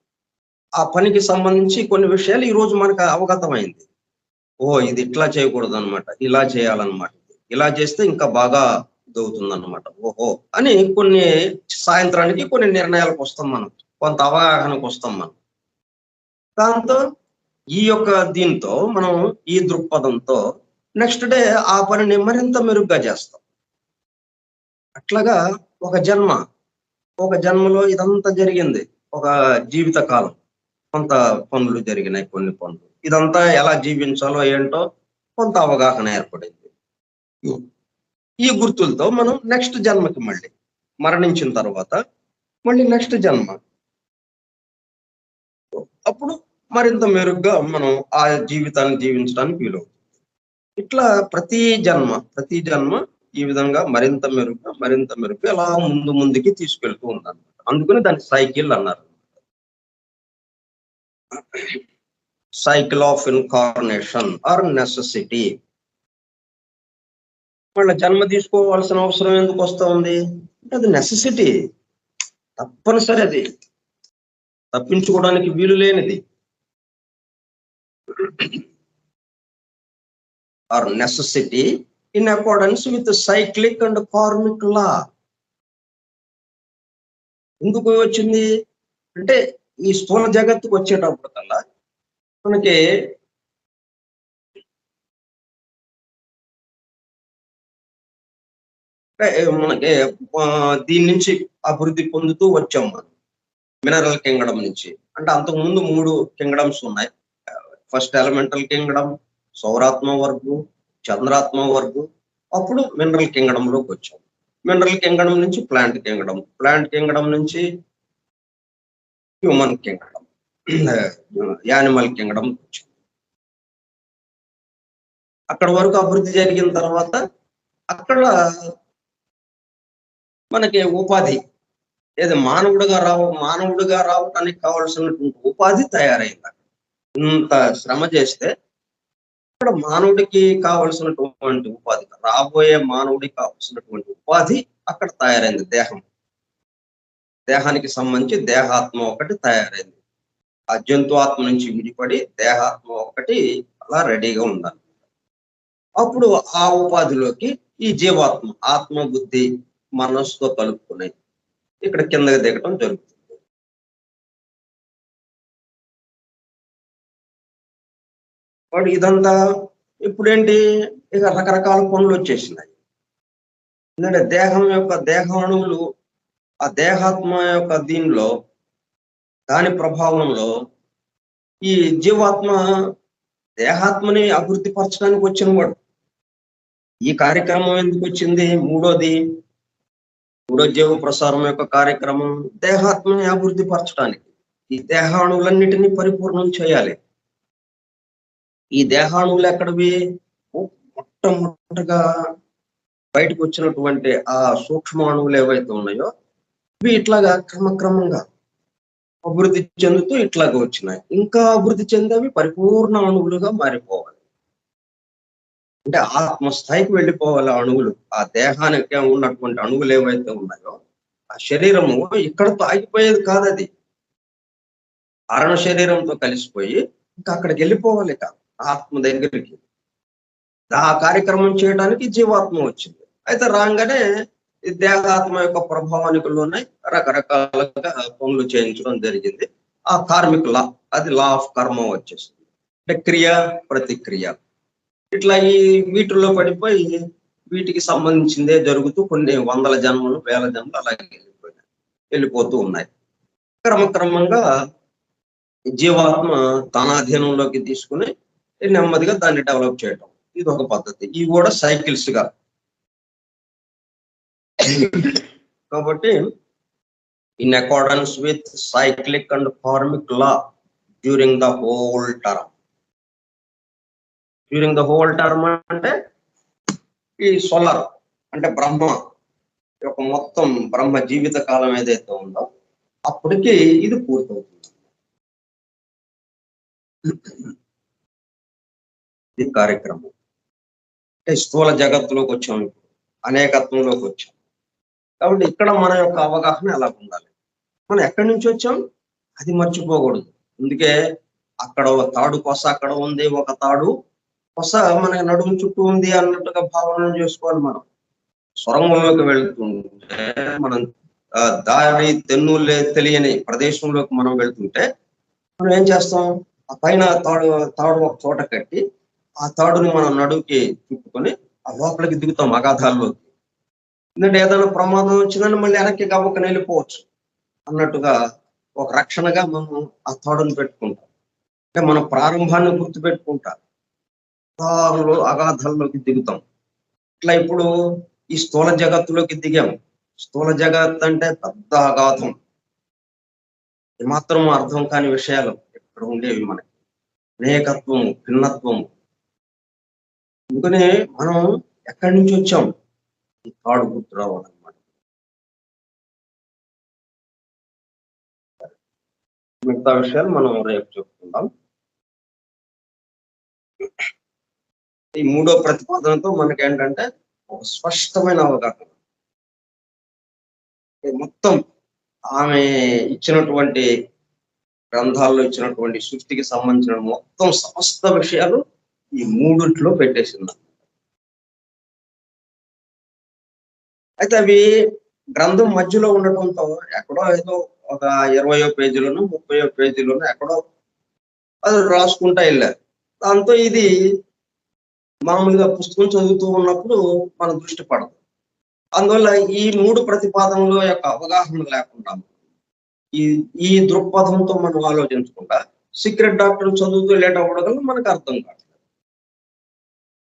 ఆ పనికి సంబంధించి కొన్ని విషయాలు ఈ రోజు మనకు అవగతమైంది. ఇది ఇట్లా చేయకూడదు అనమాట, ఇలా చేయాలన్నమాట, ఇలా చేస్తే ఇంకా బాగా దవుతుంది అన్నమాట. అని కొన్ని సాయంత్రానికి కొన్ని నిర్ణయాలకు వస్తాం మనం, కొంత అవగాహనకు వస్తాం మనం. దాంతో ఈ యొక్క దీంతో మనం ఈ దృక్పథంతో నెక్స్ట్ డే ఆ పనిని మరింత మెరుగ్గా చేస్తాం. అట్లాగా ఒక జన్మలో ఇదంతా జరిగింది. ఒక జీవిత కాలం కొంత పనులు జరిగినాయి, కొన్ని పనులు, ఇదంతా ఎలా జీవించాలో ఏంటో కొంత అవగాహన ఏర్పడింది. ఈ గుర్తులతో మనం నెక్స్ట్ జన్మకి మళ్ళీ మరణించిన తర్వాత మళ్ళీ నెక్స్ట్ జన్మ, అప్పుడు మరింత మెరుగ్గా మనం ఆ జీవితాన్ని జీవించడానికి వీలవుతుంది. ఇట్లా ప్రతి జన్మ ఈ విధంగా మరింత మెరుగ్గా అలా ముందుకి తీసుకెళ్తూ ఉందన్నమాట. అందుకని దాన్ని సైకిల్ అన్నారు. Cycle of incarnation or necessity. వాళ్ళ జన్మ తీసుకోవాల్సిన అవసరం ఎందుకు వస్తా ఉంది అంటే అది నెసెసిటీ, తప్పనిసరి, అది తప్పించుకోవడానికి వీలు లేనిది. Or necessity in accordance with cyclic and karmic law. ఎందుకు వచ్చింది అంటే ఈ స్థూల జగత్తుకు వచ్చేటప్పుడు కల్లా మనకి దీని నుంచి అభివృద్ధి పొందుతూ వచ్చాం మనం, మినరల్ కింగ్డమ్ నుంచి. అంటే అంతకుముందు 3 కింగ్డమ్స్ ఉన్నాయి. ఫస్ట్ ఎలిమెంటల్ కింగ్డమ్, సౌరాత్మ వర్గు, చంద్రాత్మ వర్గు, అప్పుడు మినరల్ కింగ్డమ్ లోకి వచ్చాం. మినరల్ కింగ్డమ్ నుంచి ప్లాంట్ కింగ్డమ్ నుంచి హ్యూమన్ కింగ్డమ్, యానిమల్ కింగ్డమ్ వచ్చాం. అక్కడ వరకు అభివృద్ధి జరిగిన తర్వాత అక్కడ మనకి ఉపాధి, ఏది మానవుడిగా రావటానికి కావాల్సినటువంటి ఉపాధి తయారైంది. ఇంత శ్రమ చేస్తే అక్కడ మానవుడికి కావలసినటువంటి ఉపాధి, రాబోయే మానవుడికి కావలసినటువంటి ఉపాధి అక్కడ తయారైంది. దేహానికి సంబంధించి దేహాత్మ ఒకటి తయారైంది. ఆ జంతు ఆత్మ నుంచి విడిపడి దేహాత్మ ఒకటి అలా రెడీగా ఉండాలి. అప్పుడు ఆ ఉపాధిలోకి ఈ జీవాత్మ, ఆత్మ, బుద్ధి, మనస్సుతో కలుపుకున్నాయి ఇక్కడ కిందకి దిగటం జరుగుతుంది. వాడు ఇదంతా ఇప్పుడేంటి, ఇక రకరకాల పనులు వచ్చేసినాయి. ఎందుకంటే దేహాణువులు ఆ దేహాత్మ యొక్క దీనిలో, దాని ప్రభావంలో ఈ జీవాత్మ దేహాత్మని అభివృద్ధి పరచడానికి వచ్చిన వాడు. ఈ కార్యక్రమం ఎందుకు వచ్చింది? మూడో జీవ ప్రసారం యొక్క కార్యక్రమం దేహాత్మని అభివృద్ధి పరచడానికి, ఈ దేహాణువులన్నిటినీ పరిపూర్ణం చేయాలి. ఈ దేహాణువులు ఎక్కడివి? మొట్టమొదటగా బయటకు వచ్చినటువంటి ఆ సూక్ష్మాణువులు ఏవైతే ఉన్నాయో ఇవి ఇట్లాగా క్రమక్రమంగా అభివృద్ధి చెందుతూ ఇట్లాగా వచ్చినాయి. ఇంకా అభివృద్ధి చెందేవి పరిపూర్ణ అణువులుగా మారిపోవాలి. అంటే ఆత్మస్థాయికి వెళ్ళిపోవాలి అణువులు. ఆ దేహానికి ఉన్నటువంటి అణువులు ఏవైతే ఉన్నాయో ఆ శరీరము ఇక్కడతో ఆగిపోయేది కాదది. అరణ శరీరంతో కలిసిపోయి ఇంకా అక్కడికి వెళ్ళిపోవాలి ఇక ఆత్మ దగ్గరికి. ఆ కార్యక్రమం చేయడానికి జీవాత్మ వచ్చింది. అయితే రాగానే ఈ దేహాత్మ యొక్క ప్రభావానికి లోనై రకరకాలుగా పనులు చేయించడం జరిగింది. ఆ కార్మిక లా, అది లా ఆఫ్ కర్మ వచ్చేసింది. అంటే క్రియ ప్రతిక్రియ ఇట్లా ఈ వీటిల్లో పడిపోయి వీటికి సంబంధించిందే జరుగుతూ కొన్ని వందల జన్మలు వేల జన్మలు అలాగే వెళ్ళిపోతూ ఉన్నాయి. క్రమక్రమంగా జీవాత్మ తన అధీనంలోకి తీసుకుని నెమ్మదిగా దాన్ని డెవలప్ చేయడం, ఇది ఒక పద్ధతి. ఇవి కూడా సైకిల్స్ గా. కాబట్టి in accordance with cyclic and karmic law during the whole term. During the whole term అంటే ఈ సోలార్ అంటే బ్రహ్మ యొక్క మొత్తం బ్రహ్మ జీవిత కాలం ఏదైతే ఉందో అప్పటికి ఇది పూర్తవుతుంది. ఈ కార్యక్రమం అంటే స్థూల జగత్తులోకి వచ్చాం, ఇప్పుడు అనేకత్వంలోకి వచ్చాం. కాబట్టి ఇక్కడ మన యొక్క అవగాహన ఎలా ఉండాలి, మనం ఎక్కడి నుంచి వచ్చాం అది మర్చిపోకూడదు. అందుకే అక్కడ ఒక తాడు కొస అక్కడ ఉంది, ఒక తాడు కొస మనకి నడుము చుట్టూ ఉంది అన్నట్టుగా భావన చేసుకోవాలి. మనం సొరంగంలోకి వెళ్తుంటే, మనం దారి తెన్నులే తెలియని ప్రదేశంలోకి మనం వెళ్తుంటే మనం ఏం చేస్తాం, ఆ పైన తాడు ఒక చోట కట్టి ఆ తాడుని మనం నడువుకి చుట్టుకొని ఆ లోపలికి దిగుతాం అగాధాల్లోకి. ఎందుకంటే ఏదైనా ప్రమాదం వచ్చిందని మళ్ళీ వెనక్కి గవ్వకని వెళ్ళిపోవచ్చు అన్నట్టుగా ఒక రక్షణగా మనం ఆ తాడుని పెట్టుకుంటాం. అంటే మన ప్రారంభాన్ని గుర్తుపెట్టుకుంటాం, అగాధాల్లోకి దిగుతాం. ఇట్లా ఇప్పుడు ఈ స్థూల జగత్తులోకి దిగాం. స్థూల జగత్ అంటే పెద్ద అగాధం, ఏమాత్రం అర్థం కాని విషయాలు ఇక్కడ ఉండేవి మనకి, అనేకత్వము భిన్నత్వము. అందుకనే మనం ఎక్కడి నుంచి వచ్చాం ఈ తాడు గుర్తు రావాలన్నమాట. మిగతా విషయాలు మనం రేపు చెప్పుకుందాం. ఈ మూడో ప్రతిపాదనతో మనకేంటంటే ఒక స్పష్టమైన అవగాహన. మొత్తం ఆమె ఇచ్చినటువంటి గ్రంథాల్లో ఇచ్చినటువంటి సృష్టికి సంబంధించిన మొత్తం సమస్త విషయాలు ఈ మూడిట్లో పెట్టేసింది. అయితే అవి గ్రంథం మధ్యలో ఉండటంతో ఎక్కడో ఏదో ఒక 20వ పేజీలోనూ 30వ పేజీలోనూ ఎక్కడో అది రాసుకుంటా వెళ్ళారు. దాంతో ఇది మామూలుగా పుస్తకం చదువుతూ ఉన్నప్పుడు మన దృష్టి పడదు. అందువల్ల ఈ మూడు ప్రతిపాదనల యొక్క అవగాహన లేకుండా ఈ దృక్పథంతో మనం ఆలోచించకుండా సీక్రెట్ డాక్టర్ చదువుతూ వెళ్ళేటప్పుడు మనకు అర్థం కాదు.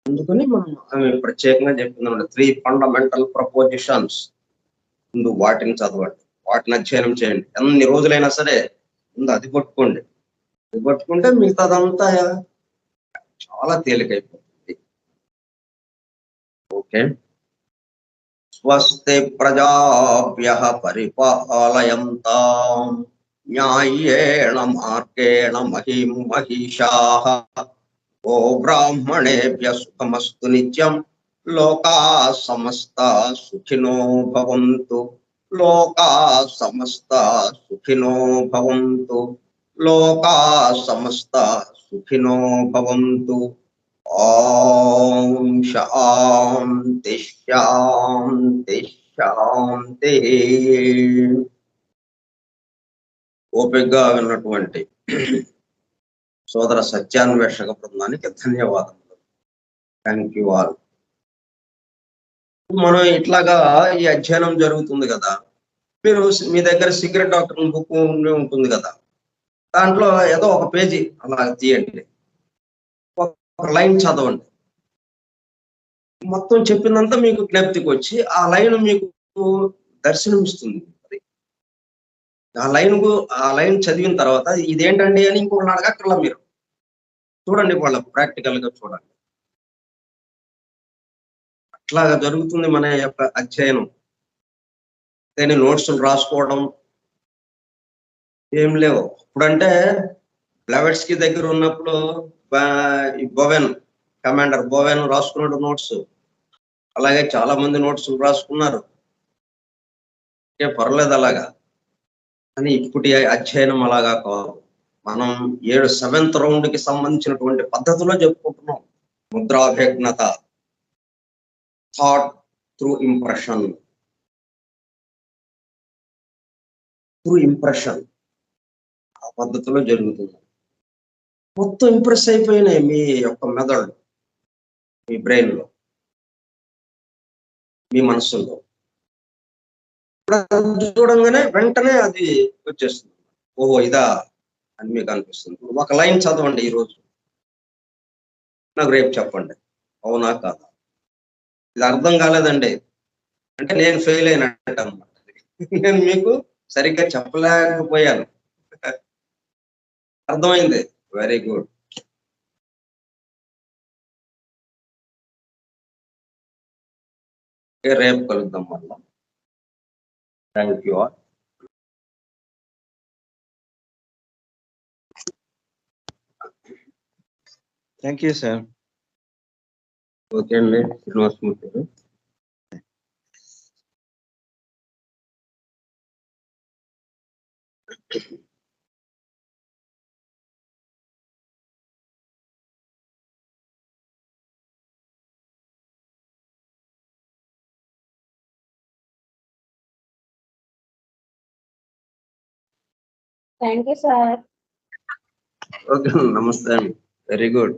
అందుకని మనం ఆమె ప్రత్యేకంగా చెప్తున్నాం 3 ఫండమెంటల్ ప్రపోజిషన్స్. ముందు వాటిని చదవండి, వాటిని అధ్యయనం చేయండి. ఎన్ని రోజులైనా సరే ముందు అది పట్టుకోండి. అది పట్టుకుంటే మిగతాదంతా చాలా తేలికైపోతుంది. ఓకే. స్వస్తి ప్రజాభ్యః పరిపాలయంతాం న్యాయేణ మార్గేణ మహిం మహిషాః ఓ బ్రాహ్మణేభ్యః సుఖమస్తు నిత్యం లోకాః సమస్తాః సుఖినో భవంతు లోకాః సమస్తాః సుఖినో భవంతు లోకాః సమస్తాః సుఖినో భవంతు. ఓం శాంతి శాంతి శాంతి. ఓపికగా విన్నటువంటి సోదర సత్యాన్వేషక బృందానికి ధన్యవాదములు. Thank you all. మనం ఇట్లాగా ఈ అధ్యయనం జరుగుతుంది కదా, మీరు మీ దగ్గర సీక్రెట్ డాక్టర్ బుక్ ఉంటుంది కదా, దాంట్లో ఏదో ఒక పేజీ అలా తీయండి, ఒక లైన్ చదవండి. మొత్తం చెప్పిందంతా మీకు జ్ఞప్తికి వచ్చి ఆ లైన్ మీకు దర్శనమిస్తుంది. ఆ లైన్ చదివిన తర్వాత ఇదేంటండి అని ఇంకొకటి అడగక్కర్లా. మీరు చూడండి, వాళ్ళ ప్రాక్టికల్ గా చూడండి. అట్లాగా జరుగుతుంది మన యొక్క అధ్యయనం. దాని నోట్స్లు రాసుకోవడం ఏం లేవు. ఇప్పుడంటే బ్లవెట్స్ కి దగ్గర ఉన్నప్పుడు ఈ బోవెన్ కమాండర్ బోవెన్ రాసుకున్నాడు నోట్స్. అలాగే చాలా మంది నోట్స్ రాసుకున్నారు. పర్లేదు అలాగా. కానీ ఇప్పటి అధ్యయనం అలాగా కాదు. మనం 7th రౌండ్ కి సంబంధించినటువంటి పద్ధతిలో చెప్పుకుంటున్నాం. ముద్రాభిజ్ఞత, థాట్ త్రూ ఇంప్రెషన్, ఆ పద్ధతిలో జరుగుతుంది. మొత్తం ఇంప్రెస్ అయిపోయినాయి మీ యొక్క మెదడు, మీ బ్రెయిన్ లో, మీ మనస్సులో. చూడంగానే వెంటనే అది వచ్చేస్తుంది. ఓహో ఇదా అని మీకు అనిపిస్తుంది. ఒక లైన్ చదవండి ఈరోజు, నాకు రేపు చెప్పండి, అవునా కాదా. ఇది అర్థం కాలేదండి అంటే నేను ఫెయిల్ అయినట్టు అనమాట. నేను మీకు సరిగ్గా చెప్పలేకపోయాను. అర్థమైంది. Very good. రేపు కలుద్దాం మళ్ళా. Thank you all. Thank you sir. Okay అండి, శ్రీనివాసమూర్తి గారు. Thank you, sir. ఓకే, నమస్తే అండి. Very good.